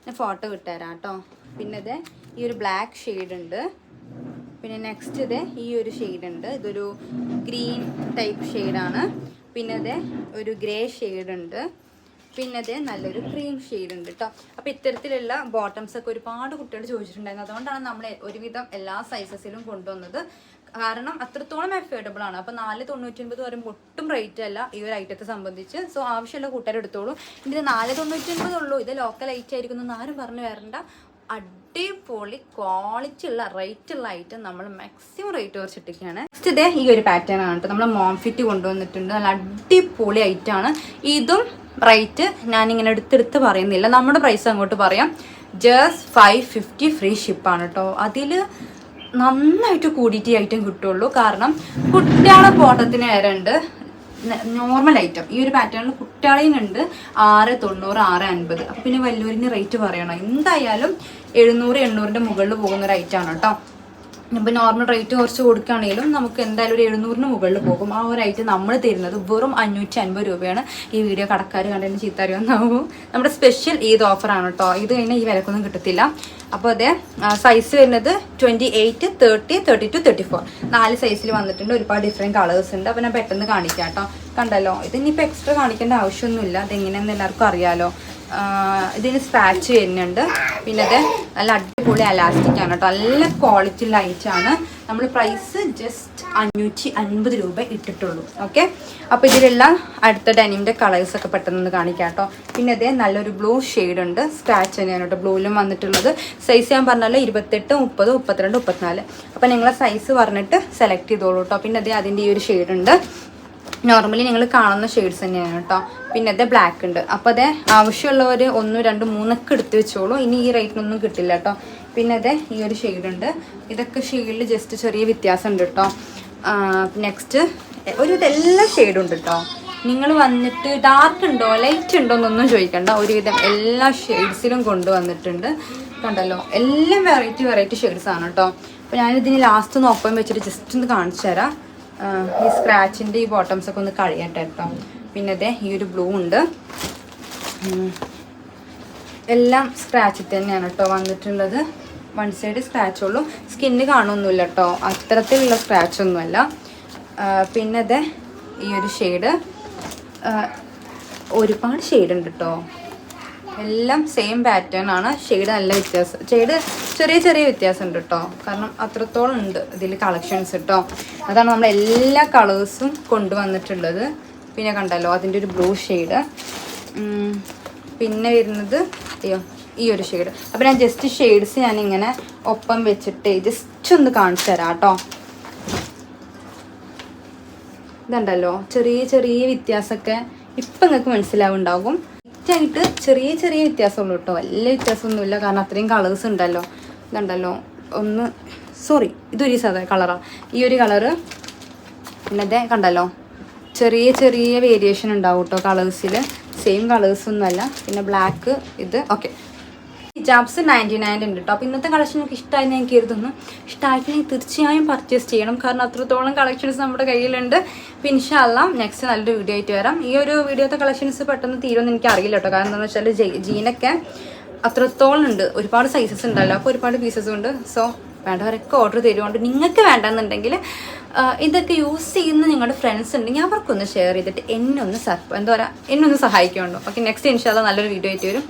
ഞാൻ ഫോട്ടോ കിട്ടുതരാം കേട്ടോ. പിന്നെ ഇത് ഈ ഒരു ബ്ലാക്ക് ഷെയ്ഡ് ഉണ്ട്. പിന്നെ നെക്സ്റ്റ് ഇത് ഈ ഒരു ഷെയ്ഡ് ഉണ്ട്. ഇതൊരു ഗ്രീൻ ടൈപ്പ് ഷെയ്ഡാണ്. പിന്നെ ഇത് ഒരു ഗ്രേ ഷെയ്ഡ് ഉണ്ട്. പിന്നെ ഇത് നല്ലൊരു ക്രീം ഷെയ്ഡ് ഉണ്ട് കേട്ടോ. അപ്പോൾ ഇത്തരത്തിലുള്ള ബോട്ടംസ് ഒക്കെ ഒരുപാട് കുട്ടികൾ ചോദിച്ചിട്ടുണ്ടായിരുന്നു. അതുകൊണ്ടാണ് നമ്മൾ ഒരുവിധം എല്ലാ സൈസസിലും കൊണ്ടുവന്നത്. കാരണം അത്രത്തോളം അഫോർഡബിൾ ആണ്. അപ്പോൾ 499 പറയുമ്പോൾ ഒട്ടും റേറ്റ് അല്ല ഈ ഒരു ഐറ്റത്തെ സംബന്ധിച്ച്. സോ ആവശ്യമുള്ള കൂട്ടുകാർ എടുത്തോളൂ. ഇതിന് 499 ഉള്ളൂ, ഇത് ലോക്കൽ ഐറ്റം ആയിരിക്കും എന്ന് ആരും പറഞ്ഞു വരണ്ട. അടിപൊളി ക്വാളിറ്റി ഉള്ള റേറ്റ് ഉള്ള ഐറ്റം നമ്മൾ മാക്സിമം റേറ്റ് കുറച്ചിട്ടൊക്കെയാണ്. നെക്സ്റ്റ് ഇതേ ഈ ഒരു പാറ്റേൺ ആണ് കേട്ടോ. നമ്മൾ മോം ഫിറ്റ് കൊണ്ടുവന്നിട്ടുണ്ട്. നല്ല അടിപൊളി ഐറ്റം ആണ്. ഇതും റേറ്റ് ഞാനിങ്ങനെ എടുത്തെടുത്ത് പറയുന്നില്ല, നമ്മുടെ പ്രൈസ് അങ്ങോട്ട് പറയാം. ജസ്റ്റ് 550 ഫ്രീ ഷിപ്പാണ് കേട്ടോ. അതിൽ നന്നായിട്ട് കൂടിയിട്ട് ഐറ്റം കിട്ടുള്ളൂ. കാരണം കുട്ടികളെ ബോട്ടത്തിന് ഏറുണ്ട് നോർമൽ ഐറ്റം. ഈ ഒരു പാറ്റേണിൽ കുട്ടികളേനുണ്ട് 690, 650. അപ്പം പിന്നെ വലിയൊരിന് റേറ്റ് പറയണം. എന്തായാലും 700, 800ൻ്റെ മുകളിൽ പോകുന്ന ഒരു ഐറ്റമാണ് കേട്ടോ. ഇപ്പോൾ നോർമൽ റേറ്റ് കുറച്ച് കൊടുക്കുകയാണെങ്കിലും നമുക്ക് എന്തായാലും ഒരു 700-ന് മുകളിൽ പോകും. ആ ഒരു ഐറ്റം നമ്മൾ തരുന്നത് വെറും 550 രൂപയാണ്. ഈ വീഡിയോ കടക്കാർ കണ്ടതിന് ചീത്തറിയാവുന്നാവും. നമ്മുടെ സ്പെഷ്യൽ ഈദ് ഓഫറാണ് കേട്ടോ. ഇത് കഴിഞ്ഞാൽ ഈ വിലക്കൊന്നും കിട്ടത്തില്ല. അപ്പോൾ അതേ സൈസ് വരുന്നത് 28, 30, 32, 34 4 സൈസിൽ വന്നിട്ടുണ്ട്. ഒരുപാട് ഡിഫറെൻറ്റ് കളേഴ്സ് ഉണ്ട്. അപ്പോൾ ഞാൻ പെട്ടെന്ന് കാണിക്കാം കേട്ടോ. കണ്ടല്ലോ, ഇതിനിപ്പോൾ എക്സ്ട്രാ കാണിക്കേണ്ട ആവശ്യമൊന്നുമില്ല. അതെങ്ങനെയാണെന്ന് എല്ലാവർക്കും അറിയാമല്ലോ. ഇതിന് സ്ക്രാച്ച് വരുന്നുണ്ട്. പിന്നെ അത് നല്ല അടിപൊളി എലാസ്റ്റിക് ആണ് കേട്ടോ. നല്ല ക്വാളിറ്റി ലൈറ്റാണ്. നമ്മൾ പ്രൈസ് ജസ്റ്റ് 550 രൂപ ഇട്ടിട്ടുള്ളൂ. ഓക്കെ, അപ്പോൾ ഇതിലുള്ള അടുത്ത ഡെനിമിൻ്റെ കളേഴ്സൊക്കെ പെട്ടെന്ന് കാണിക്കാം കേട്ടോ. പിന്നെ അതേ നല്ലൊരു ബ്ലൂ ഷെയ്ഡ് ഉണ്ട്. സ്ക്രാച്ച് തന്നെയാണ് കേട്ടോ ബ്ലൂവിലും വന്നിട്ടുള്ളത്. സൈസ് ഞാൻ പറഞ്ഞാൽ 28, 30, 32, 34. അപ്പോൾ നിങ്ങളെ സൈസ് പറഞ്ഞിട്ട് സെലക്ട് ചെയ്തോളൂ കേട്ടോ. പിന്നെ അതേ അതിൻ്റെ ഈ ഒരു ഷെയ്ഡ് ഉണ്ട്. നോർമലി നിങ്ങൾ കാണുന്ന ഷെയ്ഡ്സ് തന്നെയാണ് കേട്ടോ. പിന്നെ അതേ ബ്ലാക്ക് ഉണ്ട്. അപ്പോൾ അതേ ആവശ്യമുള്ളവർ 1, 2, 3 ഒക്കെ എടുത്ത് വെച്ചോളൂ. ഇനി ഈ റേറ്റിനൊന്നും കിട്ടില്ല കേട്ടോ. പിന്നെ അതേ ഈ ഒരു ഷെയ്ഡ് ഉണ്ട്. ഇതൊക്കെ ഷെയ്ഡിൽ ജസ്റ്റ് ചെറിയ വ്യത്യാസം ഉണ്ട് കേട്ടോ. നെക്സ്റ്റ് ഒരുവിധം ഷെയ്ഡും ഉണ്ട് കേട്ടോ. നിങ്ങൾ വന്നിട്ട് ഡാർക്ക് ഉണ്ടോ ലൈറ്റ് ഉണ്ടോ എന്നൊന്നും ചോദിക്കണ്ട. ഒരുവിധം എല്ലാ ഷെയ്ഡ്സിലും കൊണ്ടുവന്നിട്ടുണ്ട്. കണ്ടല്ലോ, എല്ലാം വെറൈറ്റി ഷെയ്ഡ്സ് ആണ് കേട്ടോ. അപ്പോൾ ഞാനിതിന് ലാസ്റ്റ് ഒന്ന് ഒപ്പം വെച്ചിട്ട് ജസ്റ്റ് ഒന്ന് കാണിച്ചു തരാം. ഈ സ്ക്രാച്ചിൻ്റെ ഈ ബോട്ടംസ് ഒക്കെ ഒന്ന് കഴിയട്ടെ കേട്ടോ. പിന്നെ അതെ ഈ ഒരു ബ്ലൂ ഉണ്ട്. എല്ലാം സ്ക്രാച്ചിൽ തന്നെയാണ് കേട്ടോ വന്നിട്ടുള്ളത്. വൺ സൈഡ് സ്ക്രാച്ച് ഉള്ളൂ. സ്കിന്ന് കാണുമൊന്നുമില്ല കേട്ടോ. അത്തരത്തിലുള്ള സ്ക്രാച്ചൊന്നുമല്ല. പിന്നെ അതെ ഈ ഒരു ഷെയ്ഡ്, ഒരുപാട് ഷെയ്ഡ് ഉണ്ട് കേട്ടോ. എല്ലാം സെയിം പാറ്റേൺ ആണ്. ഷെയ്ഡ് നല്ല വ്യത്യാസം, ഷെയ്ഡ് ചെറിയ വ്യത്യാസം ഉണ്ട് കേട്ടോ. കാരണം അത്രത്തോളം ഉണ്ട് ഇതിൽ കളക്ഷൻസ് കേട്ടോ. അതാണ് നമ്മൾ എല്ലാ കളേഴ്സും കൊണ്ടുവന്നിട്ടുള്ളത്. പിന്നെ കണ്ടല്ലോ അതിൻ്റെ ഒരു ബ്ലൂ ഷെയ്ഡ്. പിന്നെ വരുന്നത് ഈ ഒരു ഷെയ്ഡ്. അപ്പോൾ ഞാൻ ജസ്റ്റ് ഷെയ്ഡ്സ് ഞാനിങ്ങനെ ഒപ്പം വെച്ചിട്ട് ജസ്റ്റ് ഒന്ന് കാണിച്ചു തരാം കേട്ടോ. ഇതുണ്ടല്ലോ ചെറിയ വ്യത്യാസമൊക്കെ ഇപ്പം നിങ്ങൾക്ക് മനസ്സിലാവുണ്ടാകും. ആയിട്ട് ചെറിയ വ്യത്യാസമുള്ളൂ കേട്ടോ. വലിയ വ്യത്യാസമൊന്നുമില്ല. കാരണം അത്രയും കളേഴ്സ് ഉണ്ടല്ലോ. ഇതുണ്ടല്ലോ ഒന്ന് ഇതൊരു സാധാ കളറാണ്. ഈ ഒരു കളറ്. പിന്നെ അതേ കണ്ടല്ലോ ചെറിയ വേരിയേഷൻ ഉണ്ടാവും കേട്ടോ കളേഴ്സിൽ. സെയിം കളേഴ്സൊന്നുമല്ല. പിന്നെ ബ്ലാക്ക് ഇത്. ഓക്കെ, ഹിജാബ്സ് 99 ഉണ്ട് കേട്ടോ. അപ്പോൾ ഇന്നത്തെ കളക്ഷൻ നിങ്ങൾക്ക് ഇഷ്ടമായി ഞാൻ കരുതുന്നു. ഇഷ്ടമായിട്ട് തീർച്ചയായും പർച്ചേസ് ചെയ്യണം. കാരണം അത്രത്തോളം കളക്ഷൻസ് നമ്മുടെ കയ്യിലുണ്ട്. പിന്നെ ഇൻഷാ അല്ലാഹ് നെക്സ്റ്റ് നല്ലൊരു വീഡിയോ ആയിട്ട് വരാം. ഈ ഒരു വീഡിയോത്തെ കളക്ഷൻസ് പെട്ടെന്ന് തീരുമെന്ന് എനിക്ക് അറിയില്ല കേട്ടോ. കാരണം എന്താണെന്ന് വെച്ചാൽ ജീനൊക്കെ അത്രത്തോളം ഉണ്ട്. ഒരുപാട് സൈസസ് ഉണ്ടല്ലോ. അപ്പോൾ ഒരുപാട് പീസസ് ഉണ്ട്. സോ വേണ്ടവരൊക്കെ ഓർഡർ തരുകൊണ്ട് നിങ്ങൾക്ക് വേണ്ടെന്നുണ്ടെങ്കിൽ ഇതൊക്കെ യൂസ് ചെയ്യുന്ന നിങ്ങളുടെ ഫ്രണ്ട്സ് ഉണ്ടെങ്കിൽ അവർക്കൊന്ന് ഷെയർ ചെയ്തിട്ട് എന്നൊന്ന് സഹായിക്കുന്നുണ്ടോ. ഓക്കെ, നെക്സ്റ്റ് ഇൻഷാ അല്ലാഹ് നല്ലൊരു വീഡിയോ ആയിട്ട് വരും.